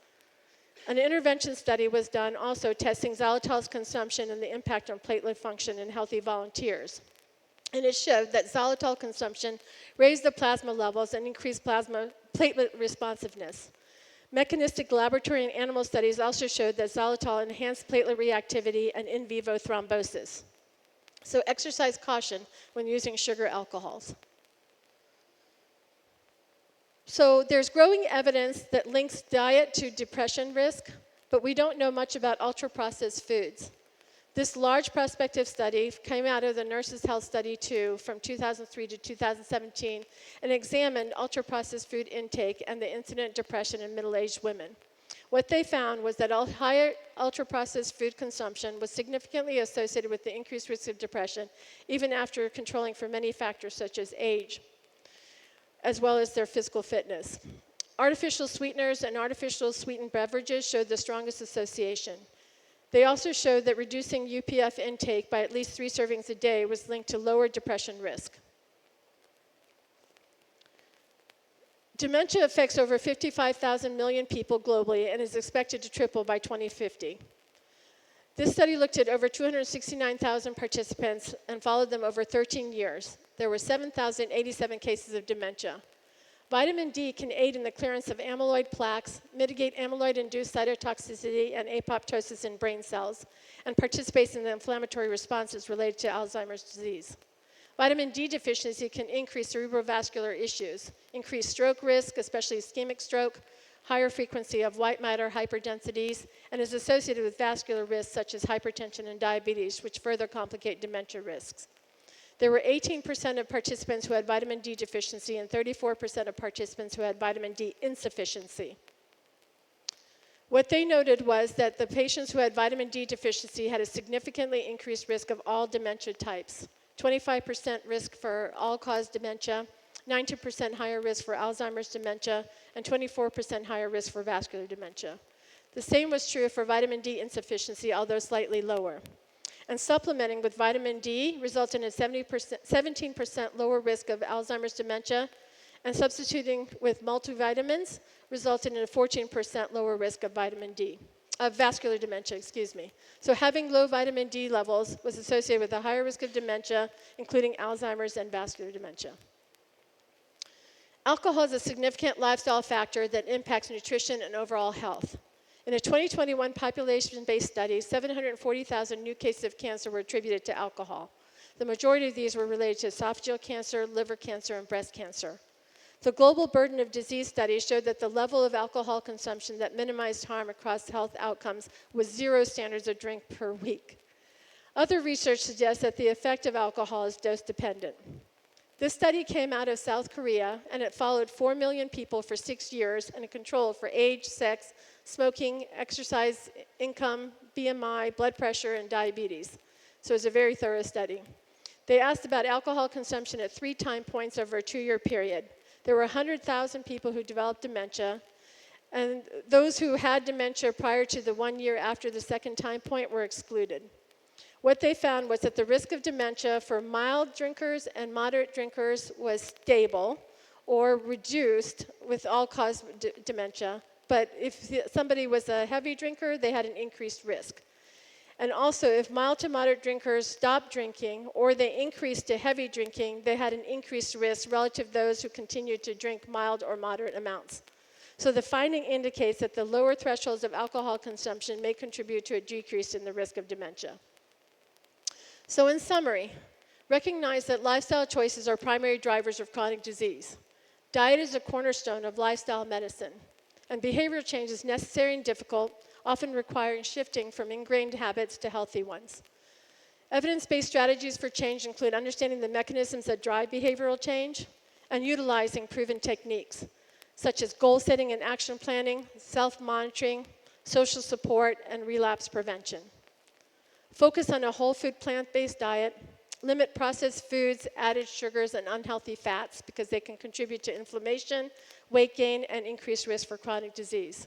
An intervention study was done also testing xylitol's consumption and the impact on platelet function in healthy volunteers. And it showed that xylitol consumption raised the plasma levels and increased platelet responsiveness. Mechanistic laboratory and animal studies also showed that xylitol enhanced platelet reactivity and in vivo thrombosis. So exercise caution when using sugar alcohols. So there's growing evidence that links diet to depression risk, but we don't know much about ultra-processed foods. This large prospective study came out of the Nurses' Health Study 2 from 2003 to 2017 and examined ultra-processed food intake and the incident depression in middle-aged women. What they found was that higher ultra-processed food consumption was significantly associated with the increased risk of depression, even after controlling for many factors such as age, as well as their physical fitness. Artificial sweeteners and artificial sweetened beverages showed the strongest association. They also showed that reducing UPF intake by at least 3 servings a day was linked to lower depression risk. Dementia affects over 55,000 million people globally and is expected to triple by 2050. This study looked at over 269,000 participants and followed them over 13 years. There were 7,087 cases of dementia. Vitamin D can aid in the clearance of amyloid plaques, mitigate amyloid-induced cytotoxicity and apoptosis in brain cells, and participates in the inflammatory responses related to Alzheimer's disease. Vitamin D deficiency can increase cerebrovascular issues, increase stroke risk, especially ischemic stroke, higher frequency of white matter hyperdensities, and is associated with vascular risks such as hypertension and diabetes, which further complicate dementia risks. There were 18% of participants who had vitamin D deficiency and 34% of participants who had vitamin D insufficiency. What they noted was that the patients who had vitamin D deficiency had a significantly increased risk of all dementia types. 25% risk for all-cause dementia, 90% higher risk for Alzheimer's dementia, and 24% higher risk for vascular dementia. The same was true for vitamin D insufficiency, although slightly lower. And supplementing with vitamin D resulted in a 17% lower risk of Alzheimer's dementia, and substituting with multivitamins resulted in a 14% lower risk of vascular dementia, So having low vitamin D levels was associated with a higher risk of dementia, including Alzheimer's and vascular dementia. Alcohol is a significant lifestyle factor that impacts nutrition and overall health. In a 2021 population-based study, 740,000 new cases of cancer were attributed to alcohol. The majority of these were related to esophageal cancer, liver cancer, and breast cancer. The global burden of disease study showed that the level of alcohol consumption that minimized harm across health outcomes was 0 standards of drink per week. Other research suggests that the effect of alcohol is dose-dependent. This study came out of South Korea, and it followed 4 million people for 6 years and a control for age, sex, smoking, exercise, income, BMI, blood pressure, and diabetes. So it's a very thorough study. They asked about alcohol consumption at 3 time points over a 2-year period. There were 100,000 people who developed dementia, and those who had dementia prior to the 1 year after the second time point were excluded. What they found was that the risk of dementia for mild drinkers and moderate drinkers was stable or reduced with all-cause dementia. But if somebody was a heavy drinker, they had an increased risk. And also, if mild to moderate drinkers stopped drinking or they increased to heavy drinking, they had an increased risk relative to those who continued to drink mild or moderate amounts. So the finding indicates that the lower thresholds of alcohol consumption may contribute to a decrease in the risk of dementia. So in summary, recognize that lifestyle choices are primary drivers of chronic disease. Diet is a cornerstone of lifestyle medicine, and behavioral change is necessary and difficult, often requiring shifting from ingrained habits to healthy ones. Evidence-based strategies for change include understanding the mechanisms that drive behavioral change and utilizing proven techniques, such as goal setting and action planning, self-monitoring, social support, and relapse prevention. Focus on a whole food plant-based diet. Limit processed foods, added sugars, and unhealthy fats because they can contribute to inflammation, weight gain, and increased risk for chronic disease.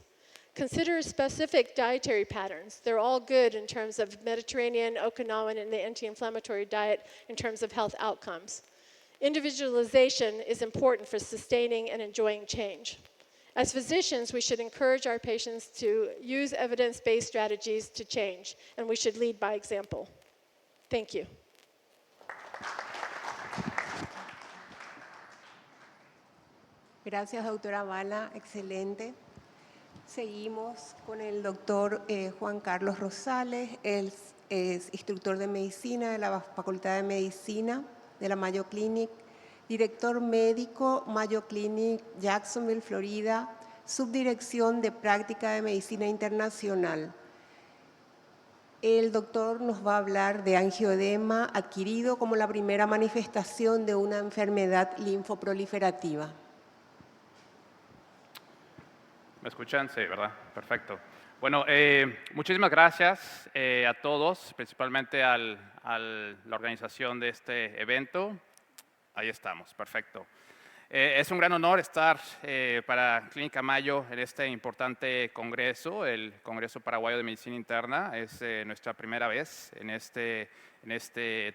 Consider specific dietary patterns. They're all good in terms of Mediterranean, Okinawan, and the anti-inflammatory diet in terms of health outcomes. Individualization is important for sustaining and enjoying change. As physicians, we should encourage our patients to use evidence-based strategies to change, and we should lead by example. Thank you. Gracias, doctora Bala, excelente. Seguimos con el doctor Juan Carlos Rosales, él es instructor de medicina de la Facultad de Medicina de la Mayo Clinic, director médico Mayo Clinic, Jacksonville, Florida, subdirección de práctica de medicina internacional. El doctor nos va a hablar de angioedema adquirido como la primera manifestación de una enfermedad linfoproliferativa. ¿Me escuchan? Sí, ¿verdad? Perfecto. Bueno, muchísimas gracias a todos, principalmente a la organización de este evento. Ahí estamos, perfecto. Es un gran honor estar para Clínica Mayo en este importante congreso, el Congreso Paraguayo de Medicina Interna. Es nuestra primera vez en este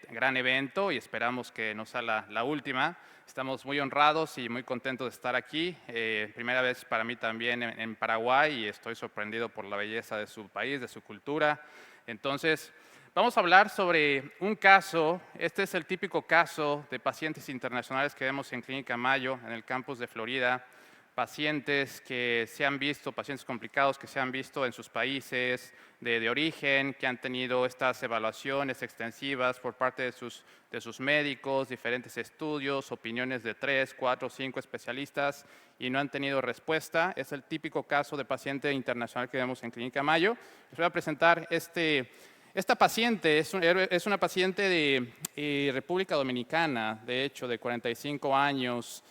gran evento y esperamos que no sea la última. Estamos muy honrados y muy contentos de estar aquí. Primera vez para mí también en Paraguay y estoy sorprendido por la belleza de su país, de su cultura. Entonces, vamos a hablar sobre un caso. Este es el típico caso de pacientes internacionales que vemos en Clínica Mayo, en el campus de Florida. Pacientes que se han visto, pacientes complicados que se han visto en sus países de origen, que han tenido estas evaluaciones extensivas por parte de sus médicos, diferentes estudios, opiniones de 3, 4, 5 especialistas y no han tenido respuesta. Es el típico caso de paciente internacional que vemos en Clínica Mayo. Les voy a presentar esta paciente es una paciente de República Dominicana, de hecho, de 45 años,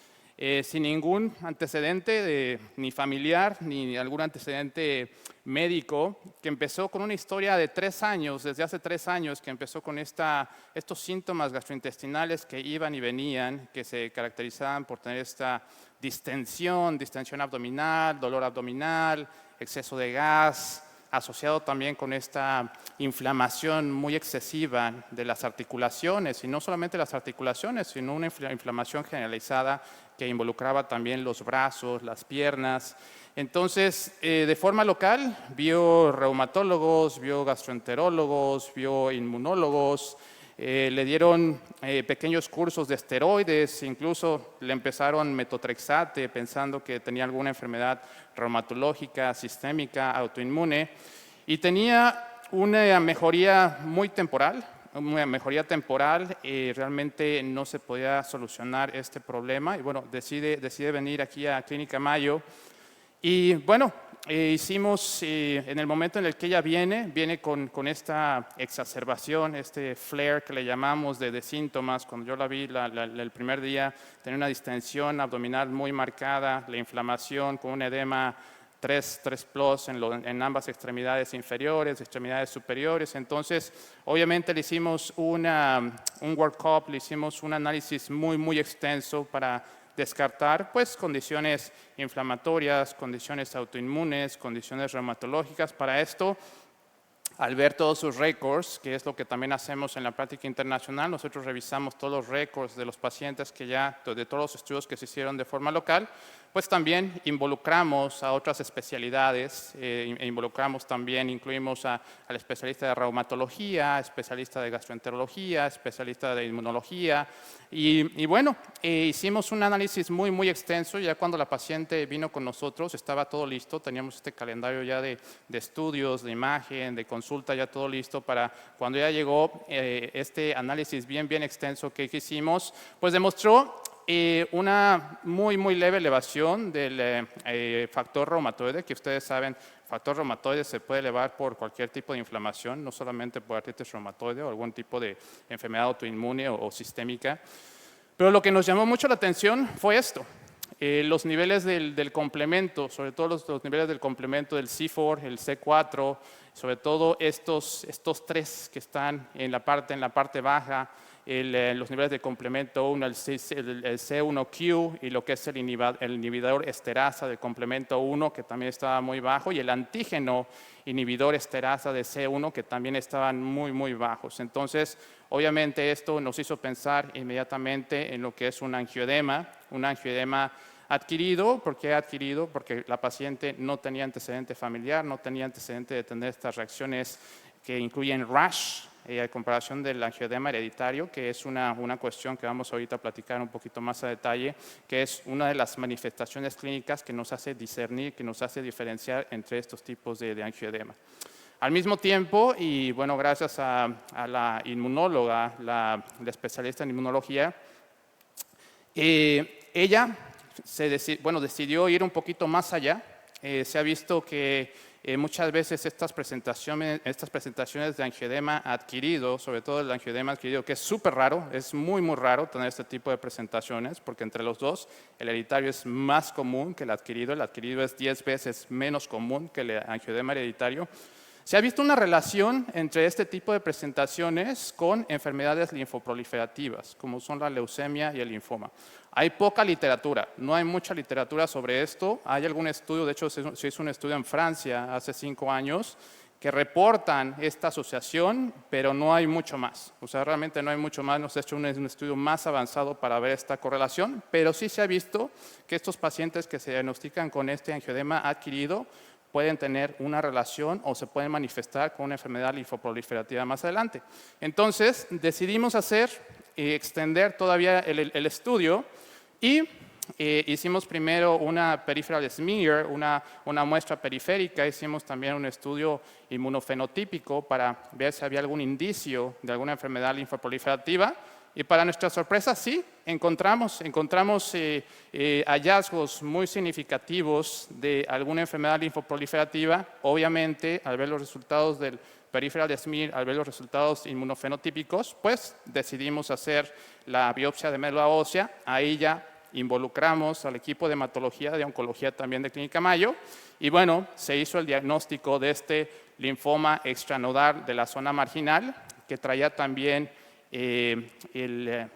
sin ningún antecedente ni familiar ni algún antecedente médico, que empezó con una historia de 3 años, desde hace 3 años, que empezó con estos síntomas gastrointestinales que iban y venían, que se caracterizaban por tener esta distensión abdominal, dolor abdominal, exceso de gas, asociado también con esta inflamación muy excesiva de las articulaciones, y no solamente las articulaciones, sino una inflamación generalizada que involucraba también los brazos, las piernas. Entonces, de forma local, vio reumatólogos, vio gastroenterólogos, vio inmunólogos, le dieron pequeños cursos de esteroides, incluso le empezaron metotrexate pensando que tenía alguna enfermedad reumatológica, sistémica, autoinmune, y tenía una mejoría muy temporal, realmente no se podía solucionar este problema, y bueno, decide venir aquí a Clínica Mayo. Y bueno, hicimos, en el momento en el que ella viene con esta exacerbación, este flare que le llamamos de síntomas. Cuando yo la vi el primer día, tenía una distensión abdominal muy marcada, la inflamación con un edema 3+ en ambas extremidades inferiores, extremidades superiores. Entonces, obviamente le hicimos un workup, le hicimos un análisis muy extenso para descartar pues condiciones inflamatorias, condiciones autoinmunes, condiciones reumatológicas. Para esto al ver todos sus récords, que es lo que también hacemos en la práctica internacional, nosotros revisamos todos los récords de los pacientes de todos los estudios que se hicieron de forma local, pues también involucramos a otras especialidades, incluimos al especialista de reumatología, especialista de gastroenterología, especialista de inmunología, y bueno, hicimos un análisis muy extenso. Ya cuando la paciente vino con nosotros estaba todo listo, teníamos este calendario ya de estudios, de imagen, de consulta, ya todo listo para cuando ya llegó este análisis bien extenso que hicimos, pues demostró una muy leve elevación del factor reumatoide, que ustedes saben, el factor reumatoide se puede elevar por cualquier tipo de inflamación, no solamente por artritis reumatoide o algún tipo de enfermedad autoinmune o sistémica. Pero lo que nos llamó mucho la atención fue esto. Los niveles del complemento, sobre todo los niveles del complemento del C4, el C4, sobre todo estos tres que están en la parte baja, los niveles de complemento 1, el C1Q y lo que es el inhibidor esterasa del complemento 1, que también estaba muy bajo, y el antígeno inhibidor esterasa de C1, que también estaban muy bajos. Entonces, obviamente esto nos hizo pensar inmediatamente en lo que es un angioedema adquirido. ¿Por qué adquirido? Porque la paciente no tenía antecedente familiar, no tenía antecedente de tener estas reacciones que incluyen rash, a comparación del angioedema hereditario, que es una cuestión que vamos ahorita a platicar un poquito más a detalle, que es una de las manifestaciones clínicas que nos hace discernir, que nos hace diferenciar entre estos tipos de angioedema. Al mismo tiempo, y bueno, gracias a la inmunóloga, la especialista en inmunología, ella decidió ir un poquito más allá. Se ha visto que muchas veces estas presentaciones de angioedema adquirido, sobre todo el angioedema adquirido, que es súper raro, es muy raro tener este tipo de presentaciones, porque entre los dos el hereditario es más común que el adquirido es 10 veces menos común que el angioedema hereditario. Se ha visto una relación entre este tipo de presentaciones con enfermedades linfoproliferativas, como son la leucemia y el linfoma. Hay poca literatura, no hay mucha literatura sobre esto. Hay algún estudio, de hecho se hizo un estudio en Francia hace 5 años, que reportan esta asociación, pero no hay mucho más. O sea, realmente no hay mucho más, no se ha hecho un estudio más avanzado para ver esta correlación, pero sí se ha visto que estos pacientes que se diagnostican con este angioedema adquirido pueden tener una relación o se pueden manifestar con una enfermedad linfoproliferativa más adelante. Entonces, decidimos extender todavía el estudio y hicimos primero una peripheral smear, una muestra periférica. Hicimos también un estudio inmunofenotípico para ver si había algún indicio de alguna enfermedad linfoproliferativa. Y para nuestra sorpresa, sí, encontramos hallazgos muy significativos de alguna enfermedad linfoproliferativa. Obviamente, al ver los resultados del peripheral smear, al ver los resultados inmunofenotípicos, pues decidimos hacer la biopsia de médula ósea. Ahí ya involucramos al equipo de hematología, de oncología también de Clínica Mayo, y bueno, se hizo el diagnóstico de este linfoma extranodal de la zona marginal, que traía también el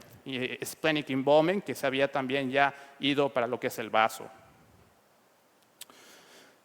splenic involvement, que se había también ya ido para lo que es el vaso.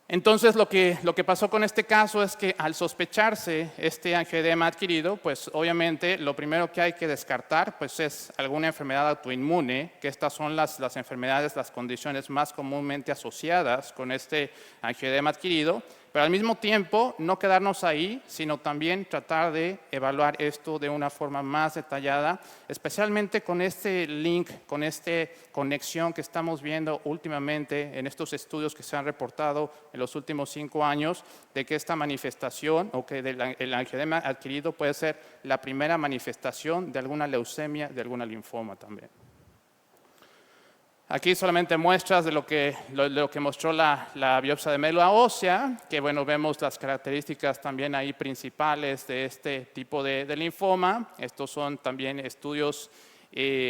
Entonces, lo que pasó con este caso es que al sospecharse este angioedema adquirido, pues obviamente lo primero que hay que descartar pues es alguna enfermedad autoinmune, que estas son las enfermedades, las condiciones más comúnmente asociadas con este angioedema adquirido, pero al mismo tiempo no quedarnos ahí, sino también tratar de evaluar esto de una forma más detallada, especialmente con este link, con esta conexión que estamos viendo últimamente en estos estudios que se han reportado en los últimos 5 años, de que esta manifestación o que el angioedema adquirido puede ser la primera manifestación de alguna leucemia, de alguna linfoma también. Aquí solamente muestras de lo que mostró la biopsia de médula ósea, que bueno, vemos las características también ahí principales de este tipo de linfoma. Estos son también estudios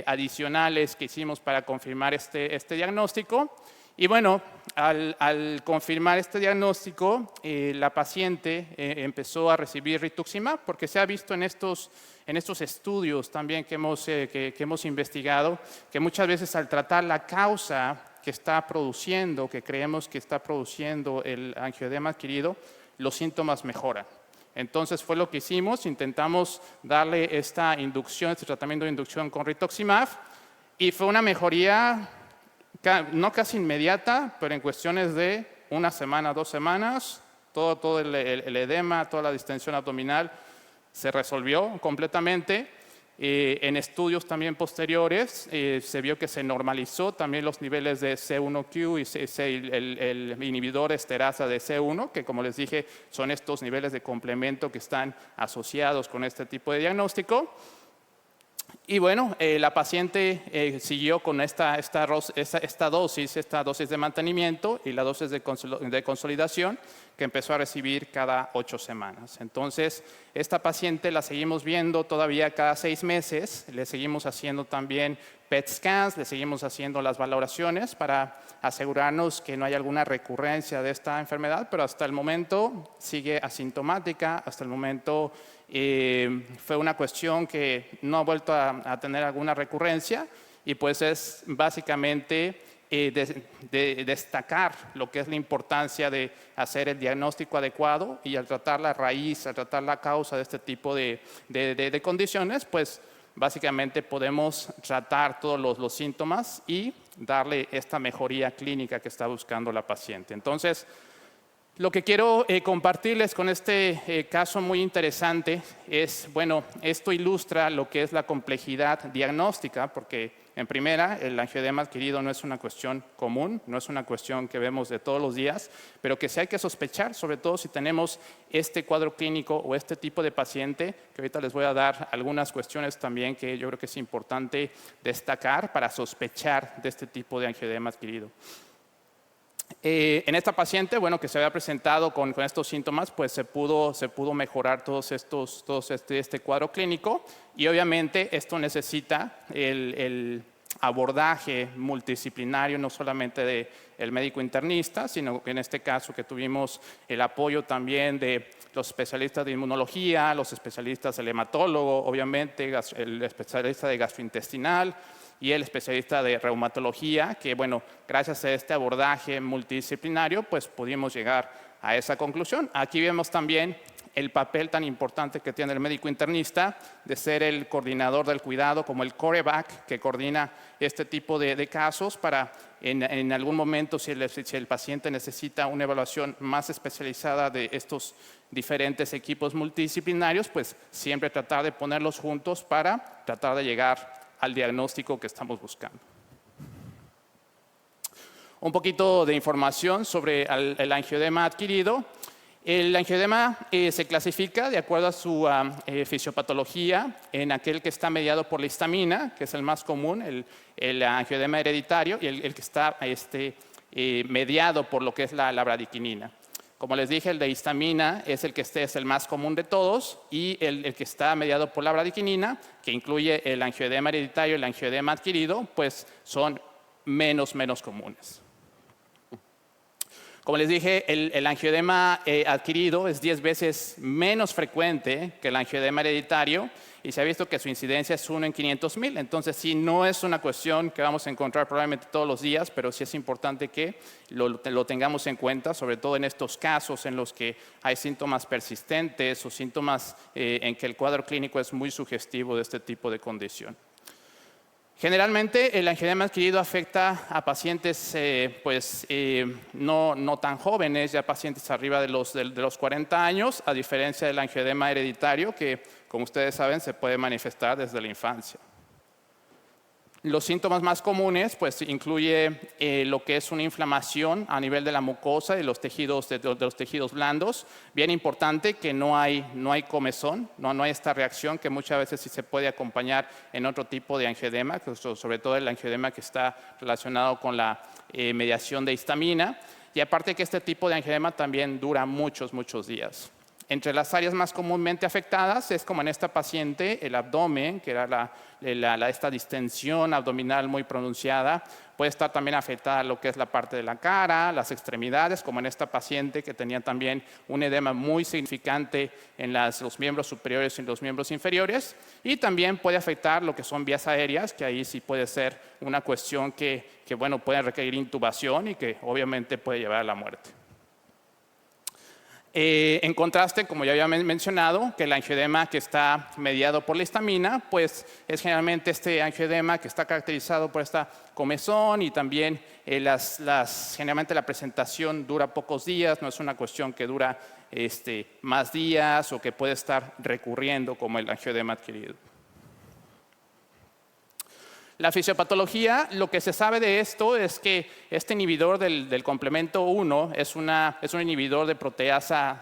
adicionales que hicimos para confirmar este diagnóstico. Y bueno, al confirmar este diagnóstico, la paciente empezó a recibir rituximab, porque se ha visto en estos estudios también que hemos investigado, que muchas veces al tratar la causa que está produciendo, que creemos que está produciendo el angioedema adquirido, los síntomas mejoran. Entonces fue lo que hicimos, intentamos darle esta inducción, este tratamiento de inducción con rituximab y fue una mejoría no casi inmediata, pero en cuestiones de 1 semana, 2 semanas, todo el edema, toda la distensión abdominal se resolvió completamente. En estudios también posteriores se vio que se normalizó también los niveles de C1q y el inhibidor esterasa de C1, que como les dije son estos niveles de complemento que están asociados con este tipo de diagnóstico. Y bueno, la paciente siguió con esta dosis de mantenimiento y la dosis de consolidación que empezó a recibir cada 8 semanas. Entonces, esta paciente la seguimos viendo todavía cada 6 meses, le seguimos haciendo también PET scans, le seguimos haciendo las valoraciones para asegurarnos que no hay alguna recurrencia de esta enfermedad, pero hasta el momento sigue asintomática, hasta el momento fue una cuestión que no ha vuelto a tener alguna recurrencia y pues es básicamente destacar lo que es la importancia de hacer el diagnóstico adecuado y al tratar la raíz, al tratar la causa de este tipo de condiciones, pues básicamente podemos tratar todos los síntomas y darle esta mejoría clínica que está buscando la paciente. Entonces, lo que quiero compartirles con este caso muy interesante es, bueno, esto ilustra lo que es la complejidad diagnóstica, porque en primera, el angioedema adquirido no es una cuestión común, no es una cuestión que vemos de todos los días, pero que sí hay que sospechar, sobre todo si tenemos este cuadro clínico o este tipo de paciente, que ahorita les voy a dar algunas cuestiones también que yo creo que es importante destacar para sospechar de este tipo de angioedema adquirido. En esta paciente, bueno, que se había presentado con estos síntomas, pues se pudo mejorar este cuadro clínico y obviamente esto necesita el abordaje multidisciplinario, no solamente del médico internista, sino que en este caso que tuvimos el apoyo también de los especialistas de inmunología, los especialistas del hematólogo, obviamente el especialista de gastrointestinal, y el especialista de reumatología, que bueno, gracias a este abordaje multidisciplinario, pues pudimos llegar a esa conclusión. Aquí vemos también el papel tan importante que tiene el médico internista de ser el coordinador del cuidado, como el quarterback que coordina este tipo de casos para en algún momento, si el paciente necesita una evaluación más especializada de estos diferentes equipos multidisciplinarios, pues siempre tratar de ponerlos juntos para tratar de llegar al diagnóstico que estamos buscando. Un poquito de información sobre el angioedema adquirido. El angioedema se clasifica de acuerdo a su fisiopatología en aquel que está mediado por la histamina, que es el más común, el angioedema hereditario, y el que está mediado por lo que es la bradiquinina. Como les dije, el de histamina es el que es el más común de todos y el que está mediado por la bradiquinina, que incluye el angioedema hereditario y el angioedema adquirido, pues son menos comunes. Como les dije, el angioedema adquirido es 10 veces menos frecuente que el angioedema hereditario y se ha visto que su incidencia es 1 en 500,000. Entonces, sí, no es una cuestión que vamos a encontrar probablemente todos los días, pero sí es importante que lo tengamos en cuenta, sobre todo en estos casos en los que hay síntomas persistentes o síntomas en que el cuadro clínico es muy sugestivo de este tipo de condición. Generalmente, el angioedema adquirido afecta a pacientes no tan jóvenes, ya pacientes arriba de los 40 años, a diferencia del angioedema hereditario, que, como ustedes saben, se puede manifestar desde la infancia. Los síntomas más comunes pues, incluye lo que es una inflamación a nivel de la mucosa y de los tejidos blandos. Bien importante que no hay comezón, no hay esta reacción que muchas veces sí se puede acompañar en otro tipo de angioedema, sobre todo el angioedema que está relacionado con la mediación de histamina. Y aparte que este tipo de angioedema también dura muchos días. Entre las áreas más comúnmente afectadas es como en esta paciente, el abdomen, que era esta distensión abdominal muy pronunciada. Puede estar también afectada lo que es la parte de la cara, las extremidades, como en esta paciente que tenía también un edema muy significante en los miembros superiores y los miembros inferiores. Y también puede afectar lo que son vías aéreas, que ahí sí puede ser una cuestión que puede requerir intubación y que obviamente puede llevar a la muerte. En contraste, como ya había mencionado, que el angioedema que está mediado por la histamina, pues es generalmente este angioedema que está caracterizado por esta comezón y también generalmente la presentación dura pocos días, no es una cuestión que dura más días o que puede estar recurriendo como el angioedema adquirido. La fisiopatología, lo que se sabe de esto es que este inhibidor del complemento 1 es un inhibidor de proteasa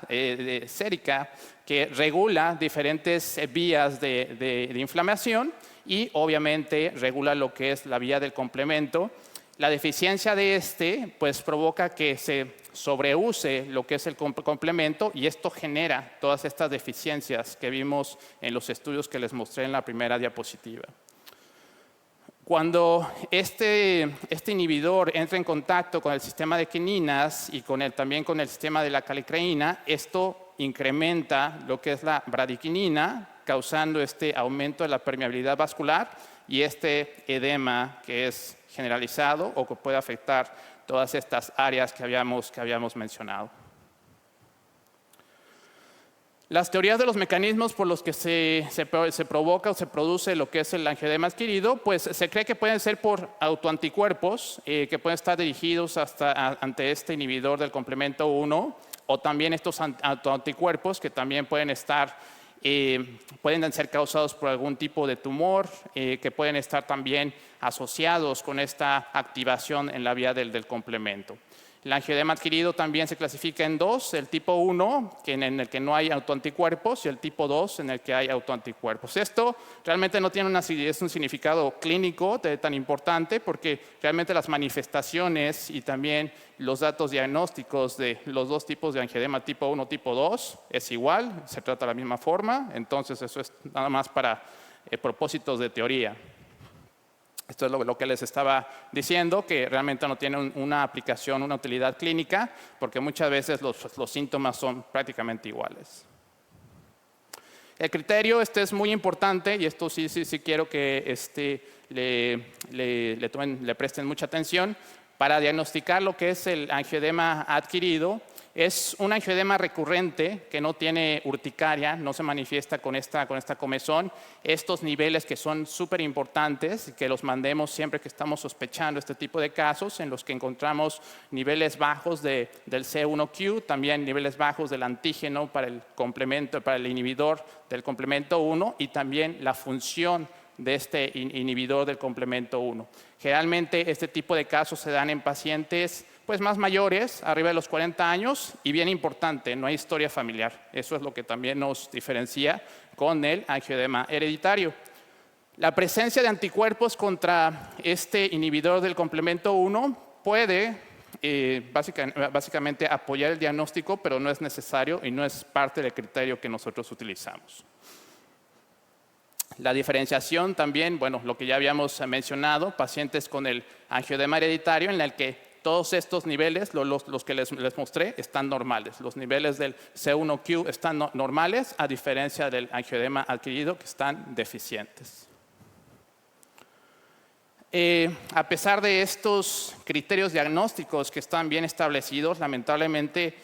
sérica que regula diferentes vías de inflamación y obviamente regula lo que es la vía del complemento. La deficiencia de pues provoca que se sobreuse lo que es el complemento y esto genera todas estas deficiencias que vimos en los estudios que les mostré en la primera diapositiva. Cuando este inhibidor entra en contacto con el sistema de quininas y también con el sistema de la calicreína, esto incrementa lo que es la bradiquinina, causando este aumento de la permeabilidad vascular y este edema que es generalizado o que puede afectar todas estas áreas que habíamos mencionado. Las teorías de los mecanismos por los que se provoca o se produce lo que es el angioedema adquirido, pues se cree que pueden ser por autoanticuerpos que pueden estar dirigidos ante este inhibidor del complemento 1 o también estos autoanticuerpos que también pueden ser causados por algún tipo de tumor, que pueden estar también asociados con esta activación en la vía del complemento. El angioedema adquirido también se clasifica en dos, el tipo 1, en el que no hay autoanticuerpos, y el tipo 2, en el que hay autoanticuerpos. Esto realmente no tiene un significado clínico tan importante porque realmente las manifestaciones y también los datos diagnósticos de los dos tipos de angioedema tipo 1 tipo 2 es igual, se trata de la misma forma, entonces eso es nada más para propósitos de teoría. Esto es lo que les estaba diciendo, que realmente no tiene una aplicación, una utilidad clínica, porque muchas veces los síntomas son prácticamente iguales. El criterio es muy importante y esto sí quiero que le presten mucha atención para diagnosticar lo que es el angioedema adquirido. Es un angioedema recurrente que no tiene urticaria, no se manifiesta con esta comezón. Estos niveles que son súper importantes y que los mandemos siempre que estamos sospechando este tipo de casos en los que encontramos niveles bajos del C1Q, también niveles bajos del antígeno para el inhibidor del complemento 1 y también la función de este inhibidor del complemento 1. Generalmente este tipo de casos se dan en pacientes pues más mayores, arriba de los 40 años, y bien importante, no hay historia familiar. Eso es lo que también nos diferencia con el angioedema hereditario. La presencia de anticuerpos contra este inhibidor del complemento 1 puede básicamente apoyar el diagnóstico, pero no es necesario y no es parte del criterio que nosotros utilizamos. La diferenciación también, bueno, lo que ya habíamos mencionado, pacientes con el angioedema hereditario en el que todos estos niveles, los que les mostré, están normales. Los niveles del C1Q están normales, a diferencia del angioedema adquirido, que están deficientes. A pesar de estos criterios diagnósticos que están bien establecidos, lamentablemente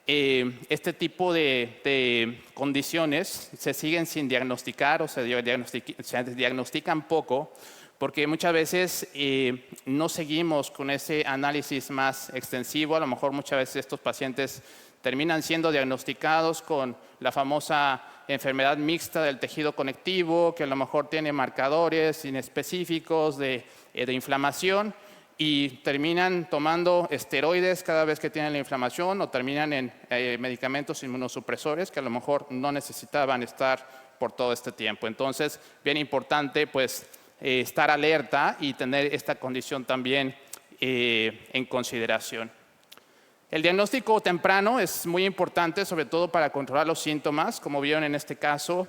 este tipo de condiciones se siguen sin diagnosticar o se diagnostican poco, porque muchas veces no seguimos con ese análisis más extensivo. A lo mejor muchas veces estos pacientes terminan siendo diagnosticados con la famosa enfermedad mixta del tejido conectivo, que a lo mejor tiene marcadores inespecíficos de inflamación y terminan tomando esteroides cada vez que tienen la inflamación o terminan en medicamentos inmunosupresores que a lo mejor no necesitaban estar por todo este tiempo. Entonces, bien importante pues estar alerta y tener esta condición también en consideración. El diagnóstico temprano es muy importante, sobre todo para controlar los síntomas. Como vieron en este caso,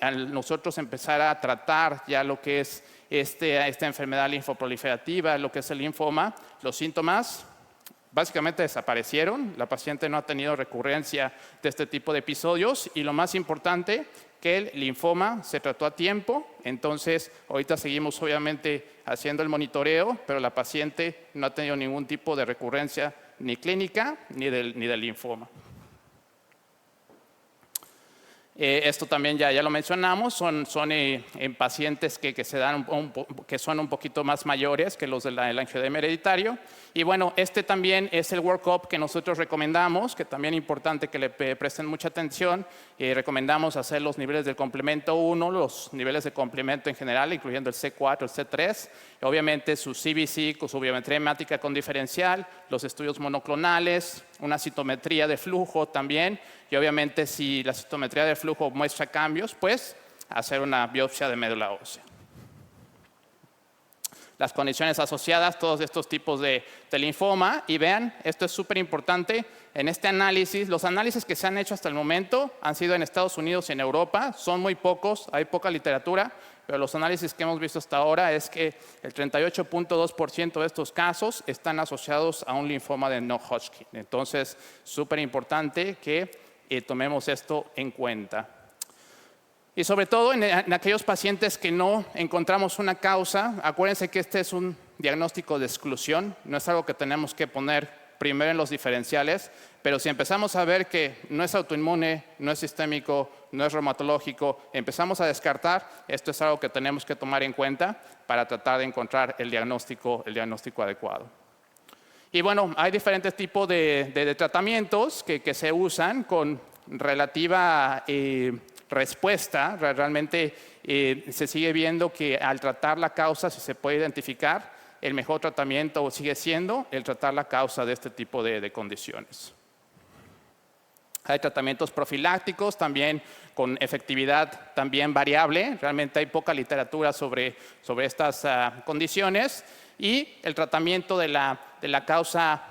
al nosotros empezar a tratar ya lo que es esta enfermedad linfoproliferativa, lo que es el linfoma, los síntomas básicamente desaparecieron. La paciente no ha tenido recurrencia de este tipo de episodios y lo más importante, que el linfoma se trató a tiempo. Entonces, ahorita seguimos obviamente haciendo el monitoreo, pero la paciente no ha tenido ningún tipo de recurrencia ni clínica ni del linfoma. Esto también ya lo mencionamos, son en pacientes que se dan que son un poquito más mayores que los del angioedema hereditario. Y bueno, este también es el workup que nosotros recomendamos, que también es importante que le presten mucha atención. Recomendamos hacer los niveles del complemento 1, los niveles de complemento en general, incluyendo el C4, el C3, obviamente su CBC, con su biometría hemática con diferencial, los estudios monoclonales, una citometría de flujo también, y obviamente si la citometría de flujo muestra cambios, pues hacer una biopsia de médula ósea. Las condiciones asociadas, todos estos tipos de linfoma, y vean, esto es súper importante, en este análisis, los análisis que se han hecho hasta el momento han sido en Estados Unidos y en Europa, son muy pocos, hay poca literatura, pero los análisis que hemos visto hasta ahora es que el 38.2% de estos casos están asociados a un linfoma de no-Hodgkin. Entonces, súper importante que tomemos esto en cuenta. Y sobre todo en aquellos pacientes que no encontramos una causa, acuérdense que este es un diagnóstico de exclusión, no es algo que tenemos que poner primero en los diferenciales, pero si empezamos a ver que no es autoinmune, no es sistémico, no es reumatológico, empezamos a descartar, esto es algo que tenemos que tomar en cuenta para tratar de encontrar el diagnóstico adecuado. Y bueno, hay diferentes tipos de tratamientos que se usan con relativa respuesta. Realmente se sigue viendo que al tratar la causa, si se puede identificar, el mejor tratamiento sigue siendo el tratar la causa de este tipo de condiciones. Hay tratamientos profilácticos también con efectividad también variable. Realmente hay poca literatura sobre estas condiciones. Y el tratamiento de la causa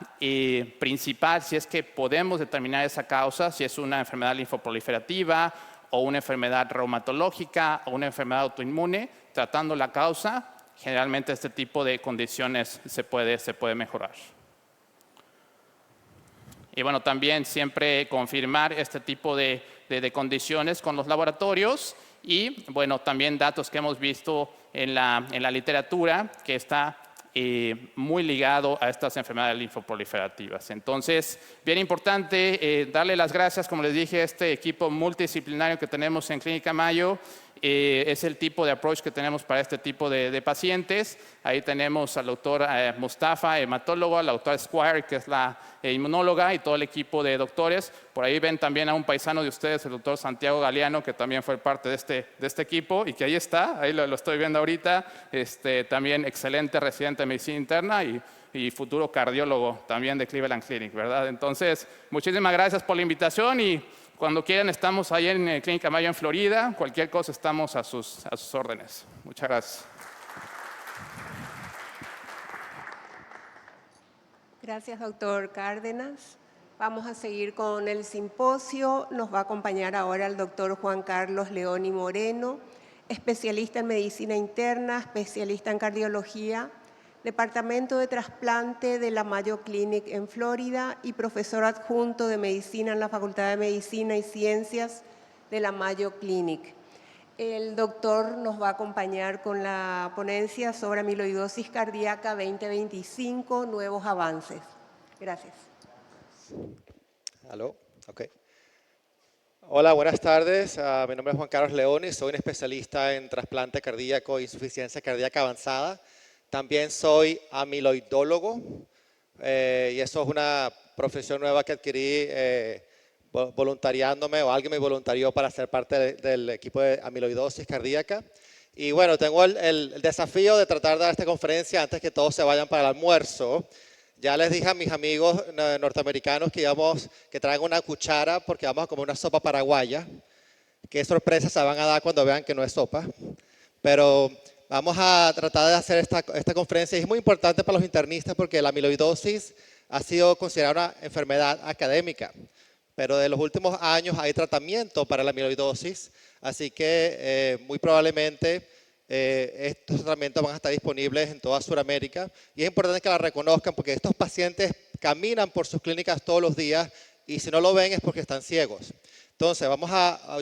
principal, si es que podemos determinar esa causa, si es una enfermedad linfoproliferativa o una enfermedad reumatológica o una enfermedad autoinmune, tratando la causa, generalmente este tipo de condiciones se puede mejorar. Y bueno, también siempre confirmar este tipo de condiciones con los laboratorios y bueno, también datos que hemos visto en la literatura que está muy ligado a estas enfermedades linfoproliferativas. Entonces, bien importante darle las gracias, como les dije, a este equipo multidisciplinario que tenemos en Clínica Mayo. Es el tipo de approach que tenemos para este tipo de pacientes. Ahí tenemos al doctor Mustafa, hematólogo, a la doctora Squire, que es la inmunóloga, y todo el equipo de doctores. Por ahí ven también a un paisano de ustedes, el doctor Santiago Galeano, que también fue parte de este equipo y que ahí está, ahí lo estoy viendo ahorita. También excelente residente de medicina interna y futuro cardiólogo también de Cleveland Clinic, ¿verdad? Entonces, muchísimas gracias por la invitación y cuando quieran estamos ahí en Clínica Mayo en Florida. Cualquier cosa estamos a sus órdenes. Muchas gracias. Gracias, doctor Cárdenas. Vamos a seguir con el simposio. Nos va a acompañar ahora el doctor Juan Carlos Leoni Moreno, especialista en medicina interna, especialista en cardiología, Departamento de Trasplante de la Mayo Clinic en Florida y profesor adjunto de Medicina en la Facultad de Medicina y Ciencias de la Mayo Clinic. El doctor nos va a acompañar con la ponencia sobre amiloidosis cardíaca 2025, nuevos avances. Gracias. Aló, ok. Hola, buenas tardes. Mi nombre es Juan Carlos Leoni, soy un especialista en trasplante cardíaco e insuficiencia cardíaca avanzada. También soy amiloidólogo y eso es una profesión nueva que adquirí voluntariándome o alguien me voluntarió para ser parte del equipo de amiloidosis cardíaca. Y bueno, tengo el desafío de tratar de dar esta conferencia antes que todos se vayan para el almuerzo. Ya les dije a mis amigos norteamericanos que traigan una cuchara porque vamos a comer una sopa paraguaya. Qué sorpresa se van a dar cuando vean que no es sopa. Pero vamos a tratar de hacer esta conferencia y es muy importante para los internistas porque la amiloidosis ha sido considerada una enfermedad académica, pero de los últimos años hay tratamiento para la amiloidosis, así que muy probablemente estos tratamientos van a estar disponibles en toda Sudamérica y es importante que la reconozcan porque estos pacientes caminan por sus clínicas todos los días y si no lo ven es porque están ciegos. Entonces,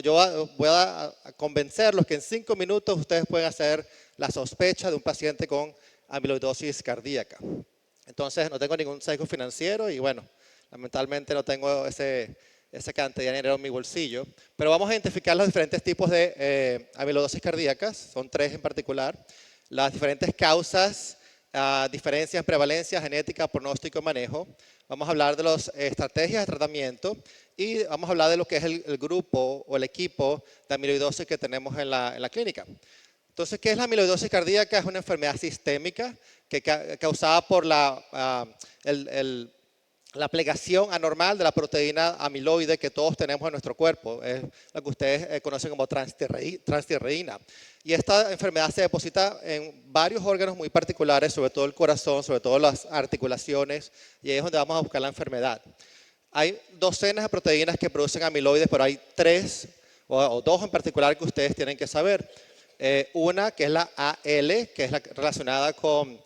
yo voy a convencerlos que en 5 minutos ustedes pueden hacer la sospecha de un paciente con amiloidosis cardíaca. Entonces, no tengo ningún sesgo financiero y bueno, lamentablemente no tengo ese esa cantidad de dinero en mi bolsillo. Pero vamos a identificar los diferentes tipos de amiloidosis cardíacas, son 3 en particular, las diferentes causas, diferencias en prevalencia, genética, pronóstico y manejo. Vamos a hablar de las estrategias de tratamiento y vamos a hablar de lo que es el grupo o el equipo de amiloidosis que tenemos en la clínica. Entonces, ¿qué es la amiloidosis cardíaca? Es una enfermedad sistémica causada por la plegación anormal de la proteína amiloide que todos tenemos en nuestro cuerpo. Es lo que ustedes conocen como transtierreína. Y esta enfermedad se deposita en varios órganos muy particulares, sobre todo el corazón, sobre todo las articulaciones, y ahí es donde vamos a buscar la enfermedad. Hay docenas de proteínas que producen amiloides, pero hay 3 o 2 en particular que ustedes tienen que saber. Una que es la AL, que es relacionada con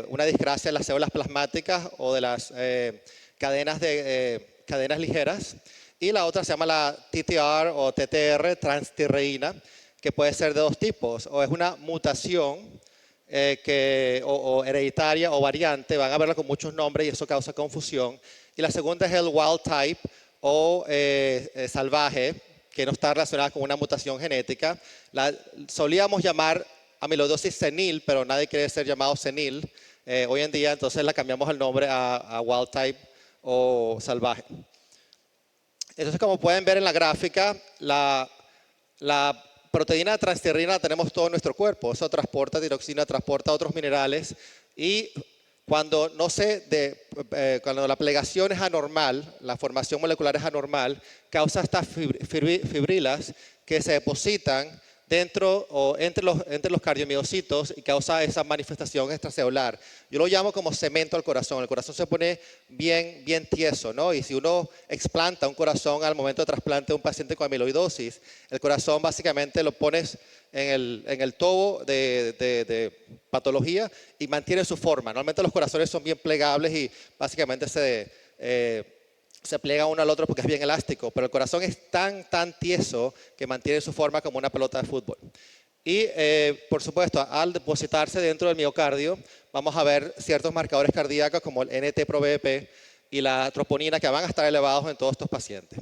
una discrasia de las células plasmáticas o de las cadenas ligeras. Y la otra se llama la TTR o TTR, transtierreína, que puede ser de 2 tipos. O es una mutación o hereditaria o variante, van a verla con muchos nombres y eso causa confusión. Y la segunda es el wild type o salvaje, que no está relacionada con una mutación genética. La solíamos llamar amiloidosis senil, pero nadie quiere ser llamado senil hoy en día, entonces la cambiamos el nombre a wild type o salvaje. Entonces, como pueden ver en la gráfica, la proteína transtierrina la tenemos todo en nuestro cuerpo. Eso transporta tiroxina, transporta otros minerales y cuando cuando la plegación es anormal, la formación molecular es anormal, causa estas fibrilas que se depositan dentro o entre los cardiomiocitos y causa esa manifestación extracelular. Yo lo llamo como cemento al corazón. El corazón se pone bien tieso, ¿no? Y si uno explanta un corazón al momento de trasplante de un paciente con amiloidosis, el corazón básicamente lo pones en el tubo de patología y mantiene su forma. Normalmente los corazones son bien plegables y básicamente se plega uno al otro porque es bien elástico, pero el corazón es tan tieso que mantiene su forma como una pelota de fútbol. Y por supuesto, al depositarse dentro del miocardio, vamos a ver ciertos marcadores cardíacos como el NT-proBNP y la troponina que van a estar elevados en todos estos pacientes.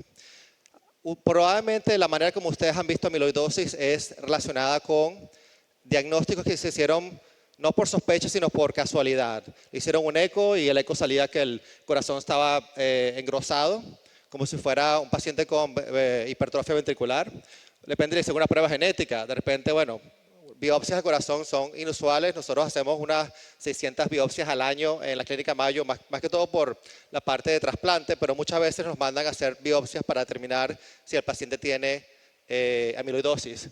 Probablemente la manera como ustedes han visto amiloidosis es relacionada con diagnósticos que se hicieron no por sospecha, sino por casualidad. Hicieron un eco y el eco salía que el corazón estaba engrosado, como si fuera un paciente con hipertrofia ventricular. De repente le hicieron una prueba genética. De repente, bueno, biopsias de corazón son inusuales. Nosotros hacemos unas 600 biopsias al año en la Clínica Mayo, más que todo por la parte de trasplante, pero muchas veces nos mandan a hacer biopsias para determinar si el paciente tiene amiloidosis.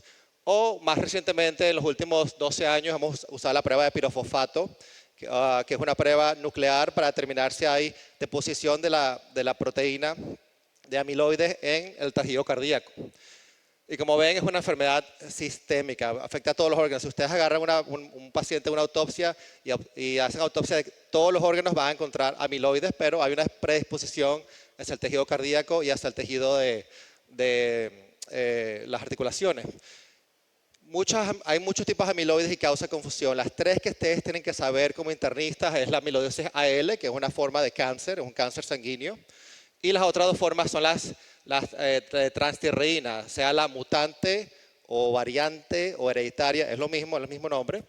O más recientemente, en los últimos 12 años, hemos usado la prueba de pirofosfato, que es una prueba nuclear para determinar si hay deposición de la proteína de amiloides en el tejido cardíaco. Y como ven, es una enfermedad sistémica, afecta a todos los órganos. Si ustedes agarran un paciente en una autopsia y hacen autopsia de todos los órganos, van a encontrar amiloides, pero hay una predisposición hacia el tejido cardíaco y hacia el tejido de las articulaciones. Hay muchos tipos de amiloides y causa confusión. Las 3 que ustedes tienen que saber como internistas es la amiloidosis AL, que es una forma de cáncer, es un cáncer sanguíneo. Y las otras 2 formas son las transtierreína, sea la mutante o variante o hereditaria, es lo mismo, el mismo nombre.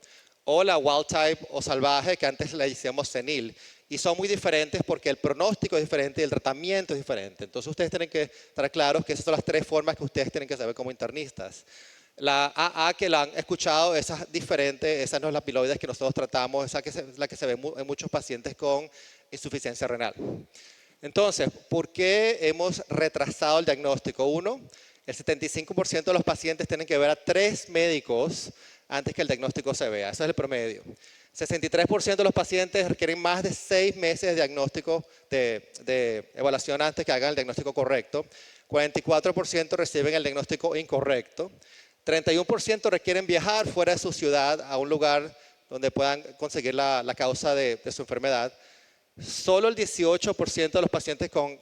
O la wild type o salvaje, que antes le decíamos senil. Y son muy diferentes porque el pronóstico es diferente y el tratamiento es diferente. Entonces ustedes tienen que estar claros que esas son las 3 formas que ustedes tienen que saber como internistas. La AA que la han escuchado, esa es diferente, esa no es la amiloides que nosotros tratamos, esa es la que se ve en muchos pacientes con insuficiencia renal. Entonces, ¿por qué hemos retrasado el diagnóstico? 1, el 75% de los pacientes tienen que ver a 3 médicos antes que el diagnóstico se vea, ese es el promedio. 63% de los pacientes requieren más de 6 meses de diagnóstico de evaluación antes que hagan el diagnóstico correcto. 44% reciben el diagnóstico incorrecto. 31% requieren viajar fuera de su ciudad a un lugar donde puedan conseguir la causa de su enfermedad. Solo el 18% de los pacientes con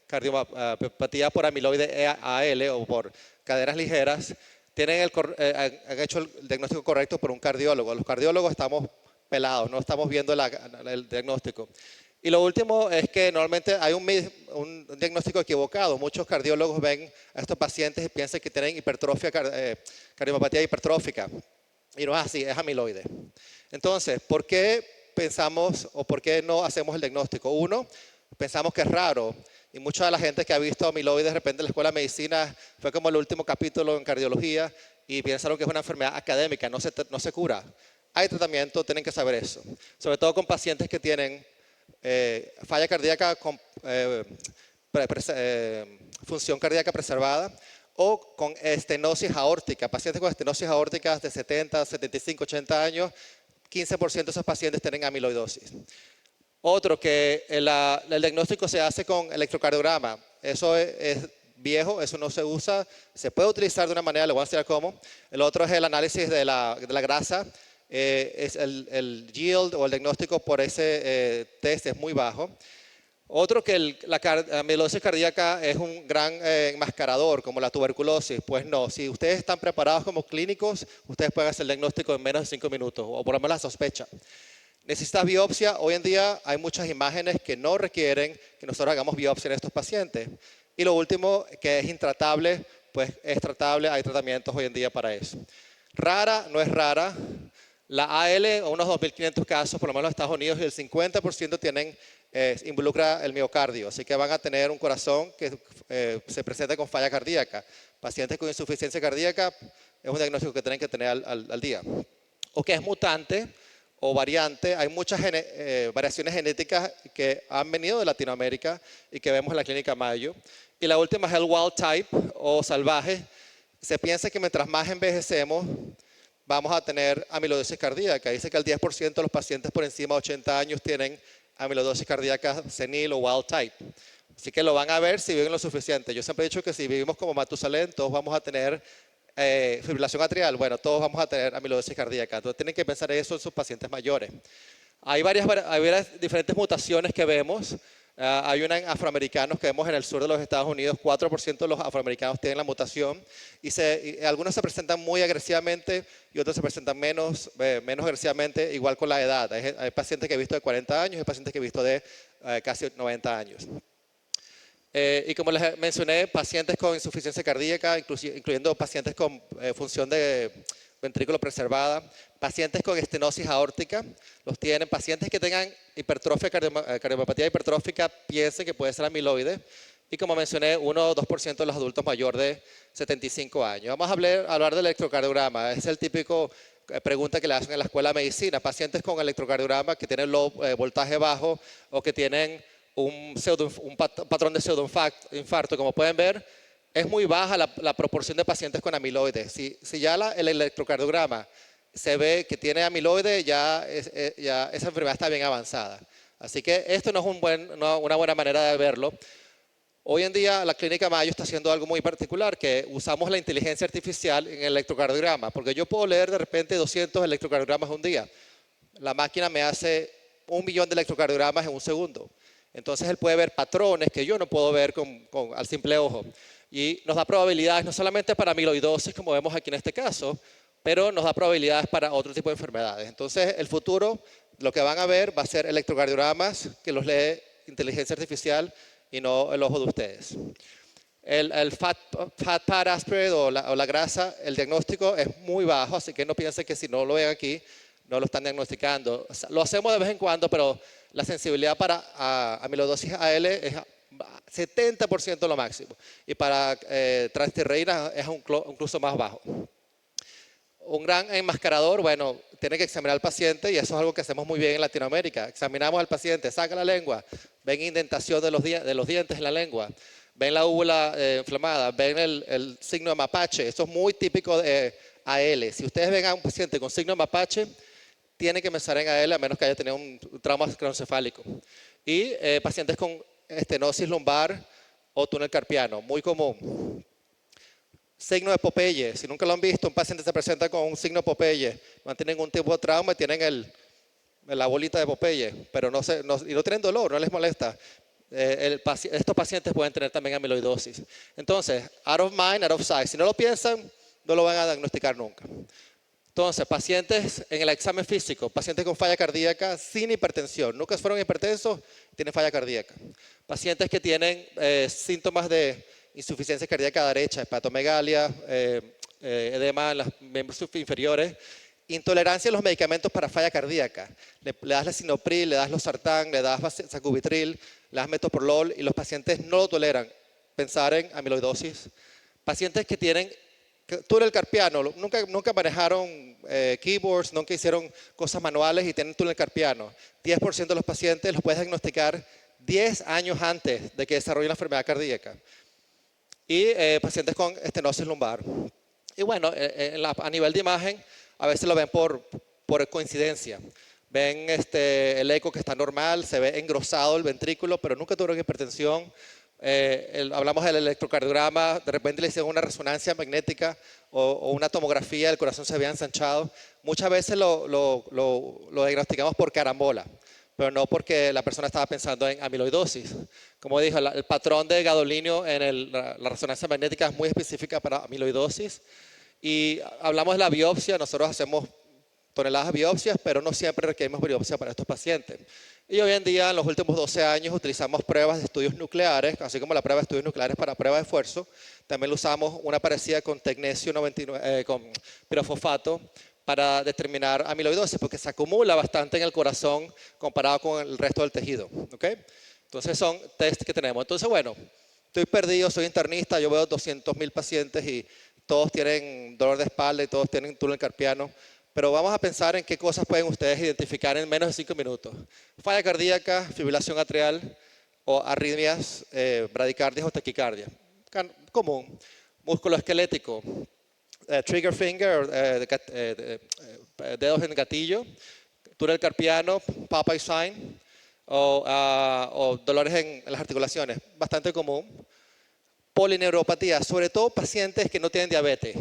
cardiopatía por amiloide AL o por cadenas ligeras han hecho el diagnóstico correcto por un cardiólogo. Los cardiólogos estamos pelados, no estamos viendo el diagnóstico. Y lo último es que normalmente hay un diagnóstico equivocado. Muchos cardiólogos ven a estos pacientes y piensan que tienen cardiopatía hipertrófica. Y no es así, es amiloide. Entonces, ¿por qué pensamos o por qué no hacemos el diagnóstico? Uno, pensamos que es raro. Y mucha de la gente que ha visto amiloide de repente en la escuela de medicina fue como el último capítulo en cardiología y pensaron que es una enfermedad académica, no se cura. Hay tratamiento, tienen que saber eso. Sobre todo con pacientes que tienen falla cardíaca con función cardíaca preservada o con estenosis aórtica. Pacientes con estenosis aórtica de 70, 75, 80 años, 15% de esos pacientes tienen amiloidosis. Otro que el diagnóstico se hace con electrocardiograma. Eso es viejo, eso no se usa. Se puede utilizar de una manera, le voy a enseñar cómo. El otro es el análisis de la grasa. Es el yield o el diagnóstico por ese test es muy bajo. Otro que la amiloidosis cardíaca es un gran enmascarador, como la tuberculosis. Pues no, si ustedes están preparados como clínicos, ustedes pueden hacer el diagnóstico en menos de 5 minutos, o por lo menos la sospecha. ¿Necesitas biopsia? Hoy en día hay muchas imágenes que no requieren que nosotros hagamos biopsia en estos pacientes. Y lo último, que es intratable, pues es tratable, hay tratamientos hoy en día para eso. Rara, no es rara. La AL, unos 2.500 casos, por lo menos en Estados Unidos, y el 50% involucra el miocardio. Así que van a tener un corazón que se presenta con falla cardíaca. Pacientes con insuficiencia cardíaca es un diagnóstico que tienen que tener al día. O que es mutante o variante. Hay muchas variaciones genéticas que han venido de Latinoamérica y que vemos en la clínica Mayo. Y la última es el wild type o salvaje. Se piensa que mientras más envejecemos, vamos a tener amiloidosis cardíaca. Dice que el 10% de los pacientes por encima de 80 años tienen amiloidosis cardíaca senil o wild type. Así que lo van a ver si viven lo suficiente. Yo siempre he dicho que si vivimos como Matusalén, todos vamos a tener fibrilación atrial. Bueno, todos vamos a tener amiloidosis cardíaca. Entonces tienen que pensar eso en sus pacientes mayores. Hay varias diferentes mutaciones que vemos. Hay una en afroamericanos que vemos en el sur de los Estados Unidos. 4% de los afroamericanos tienen la mutación. Y algunos se presentan muy agresivamente y otros se presentan menos agresivamente, igual con la edad. Hay pacientes que he visto de 40 años y pacientes que he visto de casi 90 años. Y como les mencioné, pacientes con insuficiencia cardíaca, incluyendo pacientes con función de ventrículo preservada, pacientes con estenosis aórtica, los tienen, pacientes que tengan hipertrofia, cardiopatía hipertrófica, piensen que puede ser amiloide, y como mencioné, 1 o 2% de los adultos mayores de 75 años. Vamos a hablar del electrocardiograma, es el típico pregunta que le hacen en la escuela de medicina, pacientes con electrocardiograma que tienen voltaje bajo o que tienen un patrón de pseudoinfarto, como pueden ver, es muy baja la proporción de pacientes con amiloides. Si ya el electrocardiograma se ve que tiene amiloide, ya esa enfermedad está bien avanzada. Así que esto no es una buena manera de verlo. Hoy en día la Clínica Mayo está haciendo algo muy particular, que usamos la inteligencia artificial en el electrocardiograma, porque yo puedo leer de repente 200 electrocardiogramas un día. La máquina me hace 1 millón de electrocardiogramas en un segundo. Entonces él puede ver patrones que yo no puedo ver al simple ojo. Y nos da probabilidades no solamente para amiloidosis, como vemos aquí en este caso, pero nos da probabilidades para otro tipo de enfermedades. Entonces, el futuro, lo que van a ver va a ser electrocardiogramas que los lee inteligencia artificial y no el ojo de ustedes. El fat pad aspirate o la grasa, el diagnóstico es muy bajo, así que no piensen que si no lo ven aquí, no lo están diagnosticando. Lo hacemos de vez en cuando, pero la sensibilidad para amiloidosis AL es 70% lo máximo. Y para transtierreína es incluso más bajo. Un gran enmascarador, bueno, tiene que examinar al paciente y eso es algo que hacemos muy bien en Latinoamérica. Examinamos al paciente, saca la lengua, ven indentación de los dientes en la lengua, ven la úvula inflamada, ven el signo de mapache. Eso es muy típico de AL. Si ustedes ven a un paciente con signo de mapache, tienen que pensar en AL a menos que haya tenido un trauma craneoencefálico. Y pacientes con estenosis lumbar o túnel carpiano, muy común. Signo de Popeye, si nunca lo han visto, un paciente se presenta con un signo de Popeye, no tienen ningún tipo de trauma, tienen la bolita de Popeye, pero y no tienen dolor, no les molesta. Estos pacientes pueden tener también amiloidosis. Entonces, out of mind, out of sight. Si no lo piensan, no lo van a diagnosticar nunca. Entonces, pacientes en el examen físico, pacientes con falla cardíaca sin hipertensión, nunca fueron hipertensos, tienen falla cardíaca. Pacientes que tienen síntomas de insuficiencia cardíaca derecha, hepatomegalia, edema en los miembros inferiores, intolerancia a los medicamentos para falla cardíaca. Le das lisinopril, le das losartán, le das sacubitril, le das metoprolol y los pacientes no lo toleran. Pensar en amiloidosis. Pacientes que tienen túnel carpiano, nunca manejaron keyboards, nunca hicieron cosas manuales y tienen túnel carpiano. 10% de los pacientes los puedes diagnosticar 10 años antes de que desarrollen la enfermedad cardíaca. Y pacientes con estenosis lumbar. Y bueno, a nivel de imagen, a veces lo ven por coincidencia. Ven el eco que está normal, se ve engrosado el ventrículo, pero nunca tuvieron hipertensión. Hablamos del electrocardiograma, de repente le hicieron una resonancia magnética o una tomografía, el corazón se había ensanchado. Muchas veces lo diagnosticamos por carambola, pero no porque la persona estaba pensando en amiloidosis. Como dijo, el patrón de gadolinio en la resonancia magnética es muy específica para amiloidosis. Y hablamos de la biopsia, nosotros hacemos toneladas de biopsias, pero no siempre requerimos biopsia para estos pacientes. Y hoy en día, en los últimos 12 años, utilizamos pruebas de estudios nucleares, así como la prueba de estudios nucleares para prueba de esfuerzo. También lo usamos una parecida con tecnesio 99, con pirofosfato para determinar amiloidosis, porque se acumula bastante en el corazón comparado con el resto del tejido. ¿Okay? Entonces son test que tenemos. Entonces, bueno, estoy perdido, soy internista, yo veo 200.000 pacientes y todos tienen dolor de espalda y todos tienen túnel carpiano. Pero vamos a pensar en qué cosas pueden ustedes identificar en menos de 5 minutos. Falla cardíaca, fibrilación atrial o arritmias, bradicardias o taquicardia. Común. Músculo esquelético, trigger finger, dedos en gatillo, túnel carpiano, Papay sign o dolores en las articulaciones. Bastante común. Polineuropatía, sobre todo pacientes que no tienen diabetes.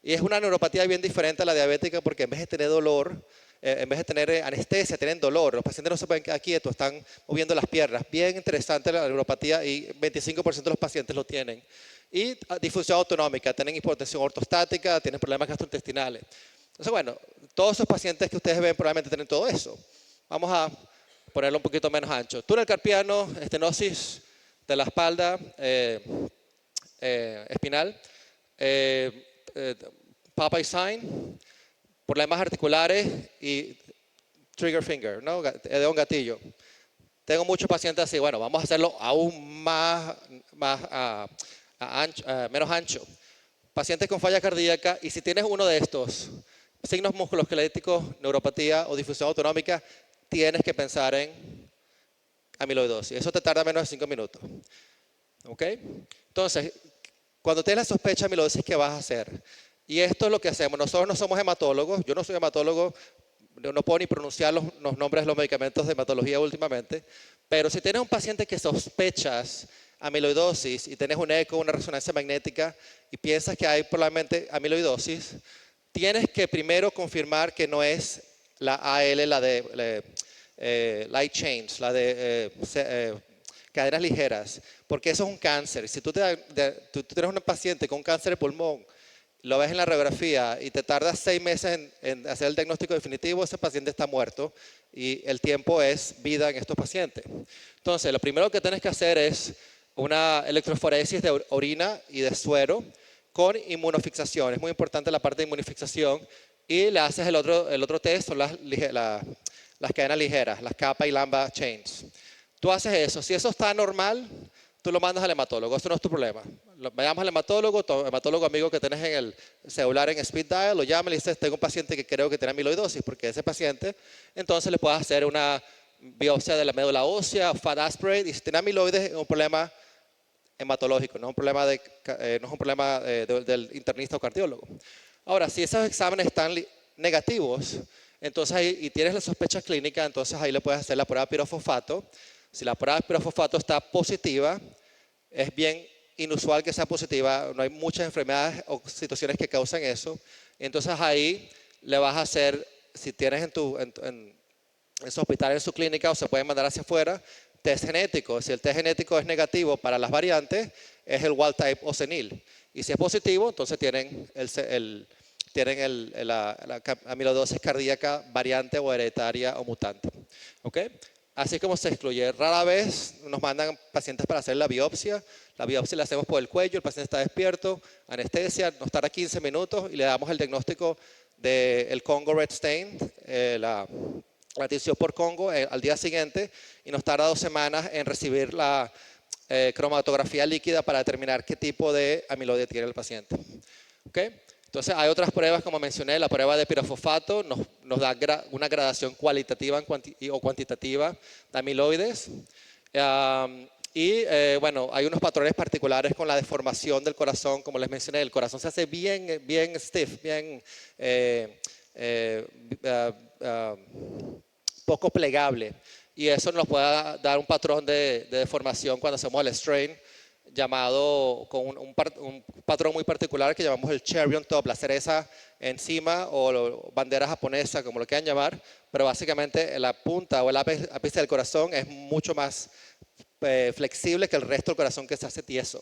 Y es una neuropatía bien diferente a la diabética porque en vez de tener dolor, en vez de tener anestesia, tienen dolor. Los pacientes no se pueden quedar quietos, están moviendo las piernas. Bien interesante la neuropatía y 25% de los pacientes lo tienen. Y disfunción autonómica, tienen hipotensión ortostática, tienen problemas gastrointestinales. Entonces, bueno, todos esos pacientes que ustedes ven probablemente tienen todo eso. Vamos a ponerlo un poquito menos ancho. Túnel carpiano, estenosis de la espalda espinal. Papay sign, problemas articulares y trigger finger, ¿no? De un gatillo. Tengo muchos pacientes así, bueno, vamos a hacerlo aún menos ancho. Pacientes con falla cardíaca, y si tienes uno de estos signos musculoesqueléticos, neuropatía o difusión autonómica, tienes que pensar en amiloidosis. Eso te tarda menos de 5 minutos. ¿Ok? Entonces, cuando tienes la sospecha de amiloidosis, ¿qué vas a hacer? Y esto es lo que hacemos. Nosotros no somos hematólogos. Yo no soy hematólogo. No puedo ni pronunciar los nombres de los medicamentos de hematología últimamente. Pero si tienes un paciente que sospechas amiloidosis y tienes un eco, una resonancia magnética y piensas que hay probablemente amiloidosis, tienes que primero confirmar que no es la AL, la de light chains, la de cadenas ligeras, porque eso es un cáncer. Si tú tienes un paciente con cáncer de pulmón, lo ves en la radiografía y te tardas 6 meses en hacer el diagnóstico definitivo, ese paciente está muerto y el tiempo es vida en estos pacientes. Entonces, lo primero que tienes que hacer es una electroforesis de orina y de suero con inmunofixación. Es muy importante la parte de inmunofixación y le haces el otro test, son las cadenas ligeras, las kappa y lambda chains. Tú haces eso. Si eso está normal, tú lo mandas al hematólogo. Eso no es tu problema. Vayamos al hematólogo, tu hematólogo amigo que tienes en el celular en speed dial, lo llama y le dices, tengo un paciente que creo que tiene amiloidosis, porque ese paciente, entonces le puedes hacer una biopsia de la médula ósea, fat aspirate, y si tiene amiloides es un problema hematológico, no es un problema del internista o cardiólogo. Ahora, si esos exámenes están negativos, entonces y tienes la sospecha clínica, entonces ahí le puedes hacer la prueba de pirofosfato. Si la prueba de pirofosfato está positiva, es bien inusual que sea positiva, no hay muchas enfermedades o situaciones que causan eso. Entonces ahí le vas a hacer, si tienes en su hospital, en su clínica, o se pueden mandar hacia afuera, test genético. Si el test genético es negativo para las variantes, es el wild type o senil. Y si es positivo, entonces tienen tienen la amiloidosis cardíaca variante o hereditaria o mutante. ¿Ok? Así es como se excluye. Rara vez nos mandan pacientes para hacer la biopsia. La biopsia la hacemos por el cuello, el paciente está despierto, anestesia, nos tarda 15 minutos y le damos el diagnóstico del Congo Red Stain, la tisión por Congo, al día siguiente, y nos tarda 2 semanas en recibir la cromatografía líquida para determinar qué tipo de amiloide tiene el paciente. ¿Okay? Entonces hay otras pruebas, como mencioné, la prueba de pirofosfato nos da una gradación cualitativa o cuantitativa de amiloides. Bueno, hay unos patrones particulares con la deformación del corazón, como les mencioné, el corazón se hace bien stiff, bien poco plegable. Y eso nos puede dar un patrón de deformación cuando hacemos el strain, llamado con un patrón muy particular que llamamos el cherry on top, la cereza encima o bandera japonesa, como lo quieran llamar, pero básicamente la punta o el ápice del corazón es mucho más flexible que el resto del corazón que se hace tieso.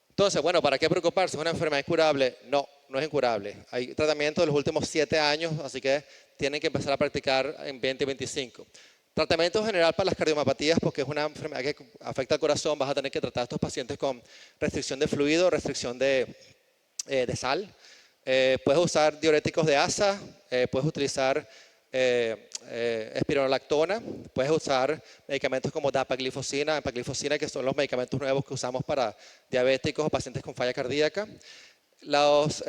Entonces, bueno, ¿para qué preocuparse? ¿Es una enfermedad incurable? No, no es incurable. Hay tratamiento de los últimos 7 años, así que tienen que empezar a practicar en 2025. Tratamiento general para las cardiomiopatías, porque es una enfermedad que afecta al corazón, vas a tener que tratar a estos pacientes con restricción de fluido, restricción de sal. Puedes usar diuréticos de asa, puedes utilizar espironolactona, puedes usar medicamentos como dapaglifosina, empaglifosina, que son los medicamentos nuevos que usamos para diabéticos o pacientes con falla cardíaca. Los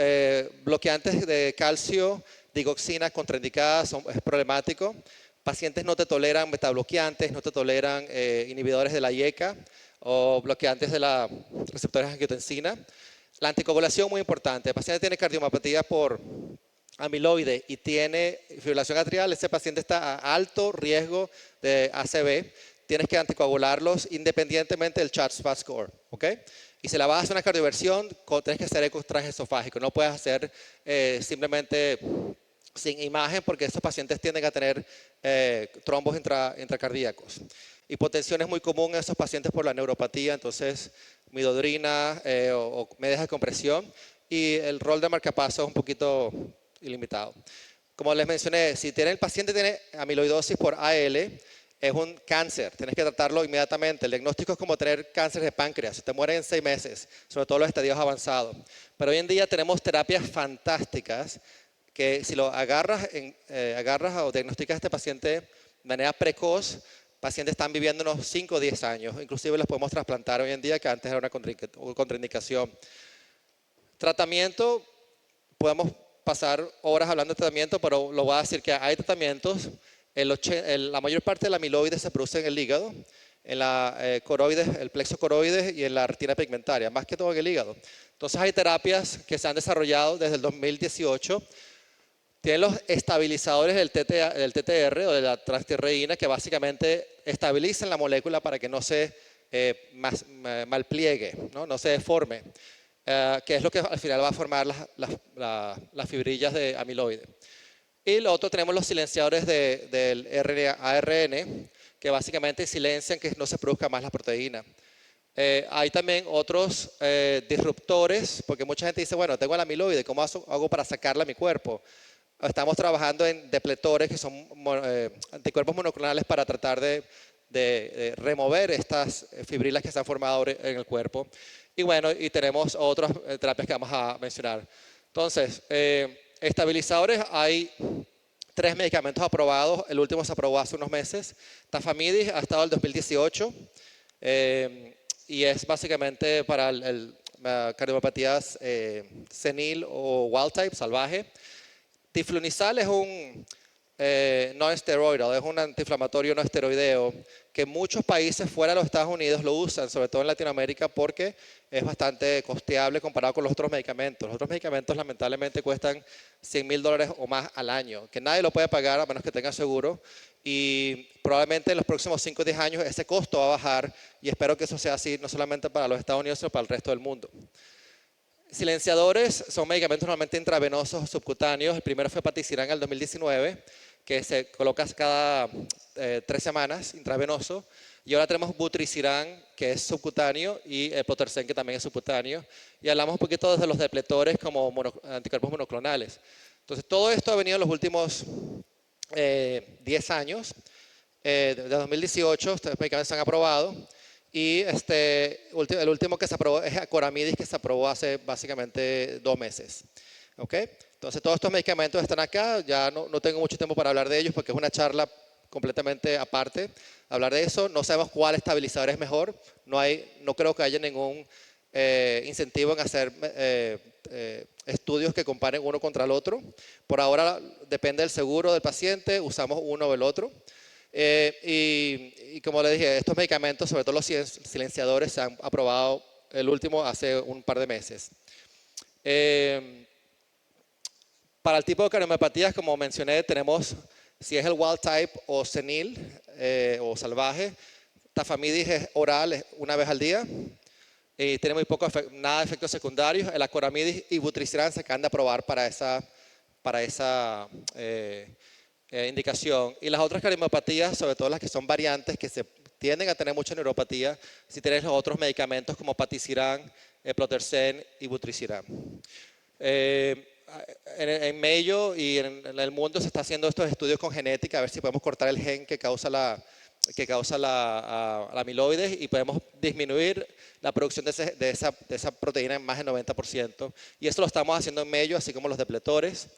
bloqueantes de calcio, digoxina contraindicadas, es problemático. Pacientes no te toleran metabloqueantes, no te toleran inhibidores de la IECA o bloqueantes de la receptores de angiotensina. La anticoagulación muy importante. El paciente tiene cardiomapatía por amiloide y tiene fibrilación atrial, ese paciente está a alto riesgo de ACV. Tienes que anticoagularlos independientemente del CHA2DS score. ¿Okay? Y si la vas a hacer una cardioversión, tienes que hacer eco transesofágico. No puedes hacer simplemente sin imagen, porque estos pacientes tienden a tener trombos intracardíacos. Hipotensión es muy común en esos pacientes por la neuropatía, entonces midodrina o medias de compresión, y el rol de marcapaso es un poquito ilimitado. Como les mencioné, si el paciente tiene amiloidosis por AL, es un cáncer, tienes que tratarlo inmediatamente. El diagnóstico es como tener cáncer de páncreas, te muere en 6 meses, sobre todo los estadios avanzados. Pero hoy en día tenemos terapias fantásticas que si lo agarras o diagnosticas a este paciente de manera precoz, pacientes están viviendo unos 5 o 10 años, inclusive los podemos trasplantar hoy en día, que antes era una contraindicación. Tratamiento, podemos pasar horas hablando de tratamiento, pero lo voy a decir que hay tratamientos. La mayor parte de la amiloide se produce en el hígado, en la coroides, el plexo coroides y en la retina pigmentaria, más que todo en el hígado. Entonces hay terapias que se han desarrollado desde el 2018. Tienen los estabilizadores del TTR o de la transtierreína, que básicamente estabilizan la molécula para que no se malpliegue, no se deforme, que es lo que al final va a formar las fibrillas de amiloide. Y lo otro, tenemos los silenciadores del ARN, que básicamente silencian que no se produzca más la proteína. Hay también otros disruptores, porque mucha gente dice, bueno, tengo el amiloide, ¿cómo hago para sacarla a mi cuerpo? Estamos trabajando en depletores, que son anticuerpos monoclonales para tratar de remover estas fibrilas que se han formado en el cuerpo. Y bueno, y tenemos otras terapias que vamos a mencionar. Entonces, estabilizadores, hay 3 medicamentos aprobados. El último se aprobó hace unos meses. Tafamidis ha estado en el 2018 y es básicamente para cardiopatías senil o wild type, salvaje. Tiflunizal es un no esteroidal, es un antiinflamatorio no esteroideo que muchos países fuera de los Estados Unidos lo usan, sobre todo en Latinoamérica, porque es bastante costeable comparado con los otros medicamentos. Los otros medicamentos lamentablemente cuestan $100,000 o más al año, que nadie lo puede pagar a menos que tenga seguro, y probablemente en los próximos 5 o 10 años ese costo va a bajar, y espero que eso sea así no solamente para los Estados Unidos, sino para el resto del mundo. Silenciadores son medicamentos normalmente intravenosos subcutáneos. El primero fue patisiran en el 2019. que se coloca cada 3 semanas, intravenoso. Y ahora tenemos Vutrisiran, que es subcutáneo, y el Plotersen, que también es subcutáneo. Y hablamos un poquito desde los depletores como anticuerpos monoclonales. Entonces, todo esto ha venido en los últimos 10 años. De 2018, estos medicamentos se han aprobado. Y el último que se aprobó es Acoramidis, que se aprobó hace básicamente 2 meses. ¿Okay? Entonces, todos estos medicamentos están acá. Ya no tengo mucho tiempo para hablar de ellos porque es una charla completamente aparte. Hablar de eso, no sabemos cuál estabilizador es mejor. No creo que haya ningún incentivo en hacer estudios que comparen uno contra el otro. Por ahora depende del seguro del paciente, usamos uno o el otro. Y como le dije, estos medicamentos, sobre todo los silenciadores, se han aprobado el último hace un par de meses. Para el tipo de cardiomegapatías, como mencioné, tenemos, si es el wild type o senil o salvaje, tafamidis es oral, es una vez al día. Y tiene muy poco nada de efectos secundarios. El acoramidis y vutrisiran se acaban de aprobar para esa indicación. Y las otras cardiomegapatías, sobre todo las que son variantes, que se tienden a tener mucha neuropatía, si tienes los otros medicamentos como patisiran, Plotersen y Vutrisiran. En Mayo y en el mundo se está haciendo estos estudios con genética, a ver si podemos cortar el gen que causa la amiloides y podemos disminuir la producción de esa proteína en más del 90%. Y esto lo estamos haciendo en Mayo, así como los depletores.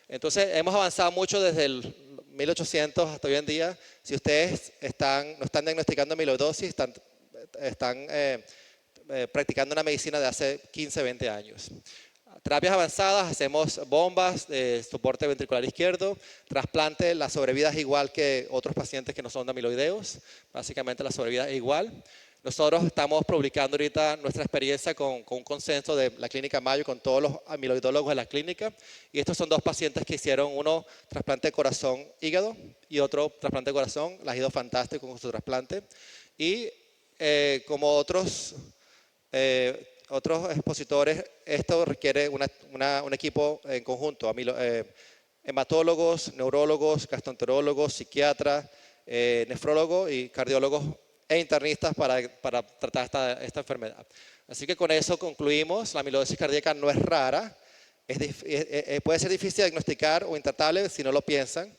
Entonces, hemos avanzado mucho desde el 1800 hasta hoy en día. Si ustedes no están diagnosticando amiloidosis, están practicando una medicina de hace 15, 20 años. Terapias avanzadas, hacemos bombas de soporte ventricular izquierdo, trasplante, la sobrevida es igual que otros pacientes que no son de amiloideos, básicamente la sobrevida es igual. Nosotros estamos publicando ahorita nuestra experiencia con un consenso de la Clínica Mayo, con todos los amiloidólogos de la clínica, y estos son 2 pacientes que hicieron uno trasplante de corazón-hígado y otro trasplante de corazón, les ha ido fantástico con su trasplante. Y como otros expositores, esto requiere un equipo en conjunto, hematólogos, neurólogos, gastroenterólogos, psiquiatras, nefrólogos y cardiólogos e internistas para tratar esta enfermedad. Así que con eso concluimos, la amiloidosis cardíaca no es rara, puede ser difícil de diagnosticar o intratable si no lo piensan,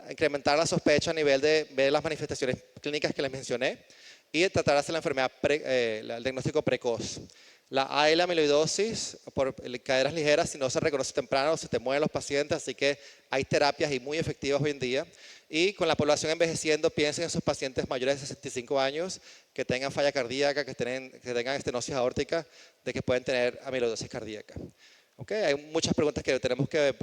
incrementar la sospecha a nivel de ver las manifestaciones clínicas que les mencioné y tratar de hacer la enfermedad, el diagnóstico precoz. La AL amiloidosis por caderas ligeras, si no se reconoce temprano, se te mueren los pacientes, así que hay terapias y muy efectivas hoy en día. Y con la población envejeciendo, piensen en esos pacientes mayores de 65 años que tengan falla cardíaca, que tengan estenosis aórtica, de que pueden tener amiloidosis cardíaca. ¿Okay? Hay muchas preguntas que tenemos que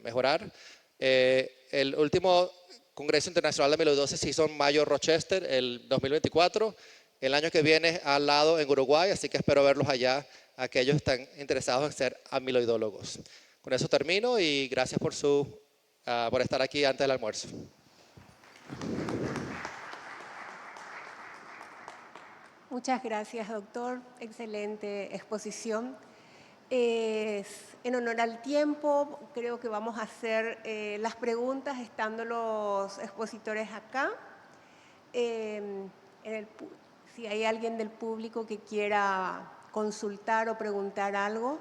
mejorar. El último Congreso Internacional de Amiloidosis se hizo en mayo Rochester, el 2024. El año que viene al lado en Uruguay, así que espero verlos allá, aquellos que están interesados en ser amiloidólogos. Con eso termino y gracias por estar aquí antes del almuerzo. Muchas gracias, doctor. Excelente exposición. En honor al tiempo, creo que vamos a hacer las preguntas estando los expositores acá. Si hay alguien del público que quiera consultar o preguntar algo.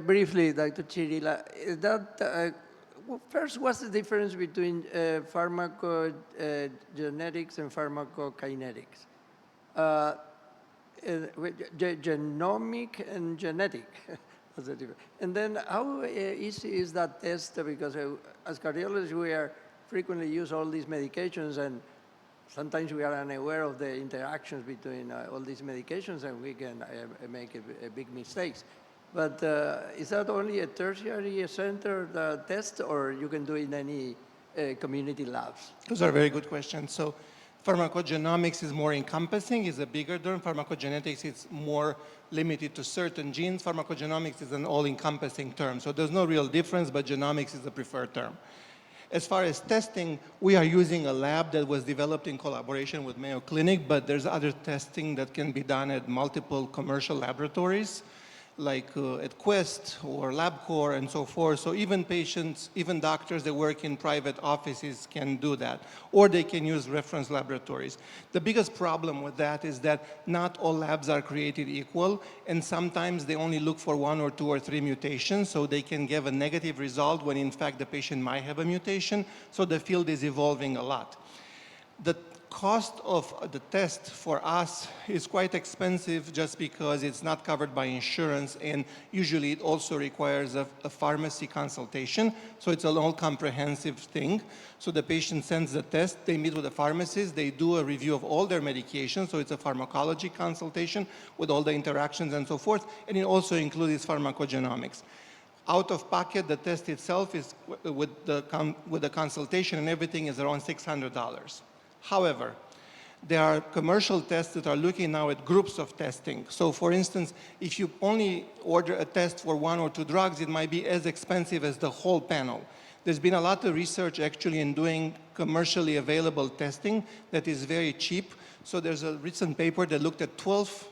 Briefly, Dr. Chirila, first, what's the difference between pharmacogenetics and pharmacokinetics? Genomic and genetic. And then how easy is that test? Because as cardiologists, we are frequently use all these medications, and sometimes we are unaware of the interactions between all these medications, and we can make big mistakes. But is that only a tertiary center test, or you can do it in any community labs? Those are very good questions. So pharmacogenomics is more encompassing, is a bigger term. Pharmacogenetics is more limited to certain genes. Pharmacogenomics is an all-encompassing term. So there's no real difference, but genomics is the preferred term. As far as testing, we are using a lab that was developed in collaboration with Mayo Clinic, but there's other testing that can be done at multiple commercial laboratories, like at Quest or LabCorp and so forth. So even patients, even doctors that work in private offices can do that, or they can use reference laboratories. The biggest problem with that is that not all labs are created equal, and sometimes they only look for 1 or 2 or 3 mutations, so they can give a negative result when in fact the patient might have a mutation. So the field is evolving a lot. The cost of the test for us is quite expensive just because it's not covered by insurance, and usually it also requires a pharmacy consultation. So it's an all-comprehensive thing. So the patient sends the test, they meet with the pharmacist, they do a review of all their medications, so it's a pharmacology consultation with all the interactions and so forth, and it also includes pharmacogenomics. Out of pocket, the test itself is, with the consultation and everything, is around $600. However, there are commercial tests that are looking now at groups of testing. So for instance, if you only order a test for 1 or 2 drugs, it might be as expensive as the whole panel. There's been a lot of research actually in doing commercially available testing that is very cheap. So there's a recent paper that looked at 12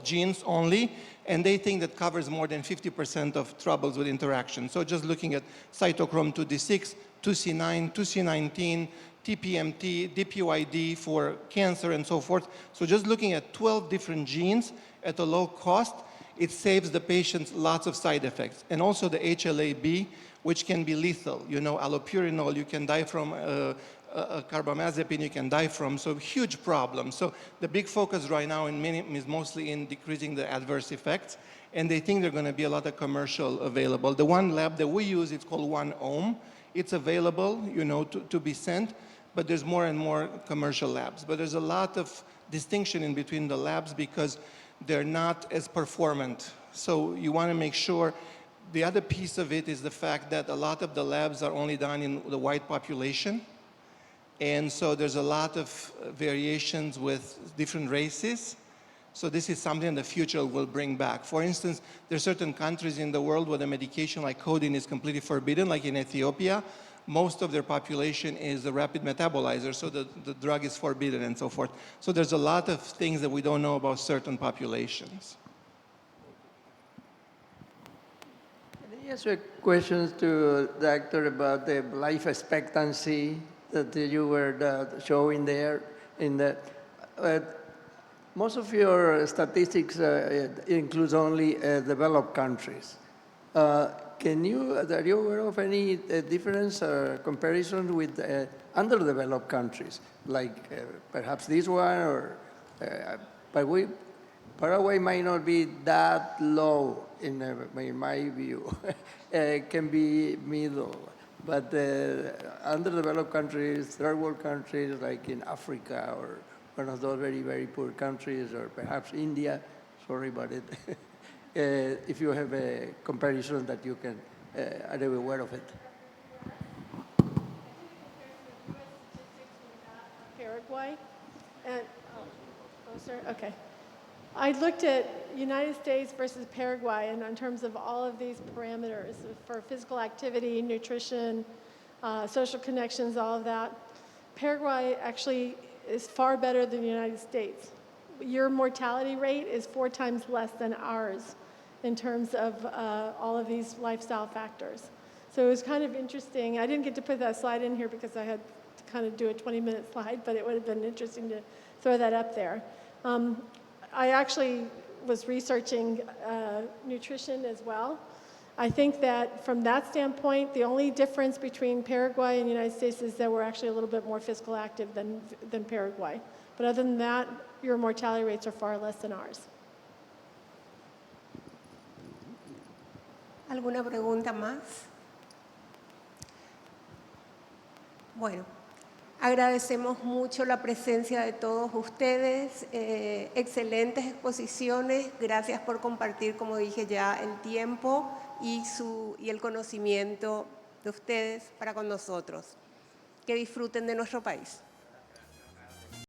genes only, and they think that covers more than 50% of troubles with interaction. So just looking at cytochrome 2D6, 2C9, 2C19, TPMT, DPYD for cancer and so forth. So just looking at 12 different genes at a low cost, it saves the patients lots of side effects. And also the HLA-B, which can be lethal. You know, allopurinol, you can die from carbamazepine, you can die from, so huge problem. So the big focus right now in Minim is mostly in decreasing the adverse effects, and they think there are going to be a lot of commercial available. The one lab that we use, it's called OneOme. It's available, you know, to be sent, but there's more and more commercial labs. But there's a lot of distinction in between the labs because they're not as performant. So you want to make sure. The other piece of it is the fact that a lot of the labs are only done in the white population. And so there's a lot of variations with different races. So this is something the future will bring back. For instance, there are certain countries in the world where the medication like codeine is completely forbidden, like in Ethiopia. Most of their population is a rapid metabolizer, so the drug is forbidden and so forth. So there's a lot of things that we don't know about certain populations. Can I ask you questions to the doctor about the life expectancy that you were showing there? Most of your statistics includes only developed countries. Are you aware of any difference or comparison with underdeveloped countries, like perhaps this one, or Paraguay might not be that low in my view. It can be middle, but underdeveloped countries, third world countries like in Africa or one of those very, very poor countries, or perhaps India, sorry about it. If you have a comparison that you can, are you aware of it? Paraguay and closer. Okay. I looked at United States versus Paraguay, and in terms of all of these parameters for physical activity, nutrition, social connections, all of that, Paraguay actually is far better than the United States. Your mortality rate is 4 times less than ours in terms of all of these lifestyle factors. So it was kind of interesting. I didn't get to put that slide in here because I had to kind of do a 20-minute slide, but it would have been interesting to throw that up there. I actually was researching nutrition as well. I think that from that standpoint, the only difference between Paraguay and the United States is that we're actually a little bit more physical active than Paraguay. But other than that, your mortality rates are far less than ours. ¿Alguna pregunta más? Bueno, agradecemos mucho la presencia de todos ustedes, excelentes exposiciones, gracias por compartir, como dije ya, el tiempo y el conocimiento de ustedes para con nosotros. Que disfruten de nuestro país.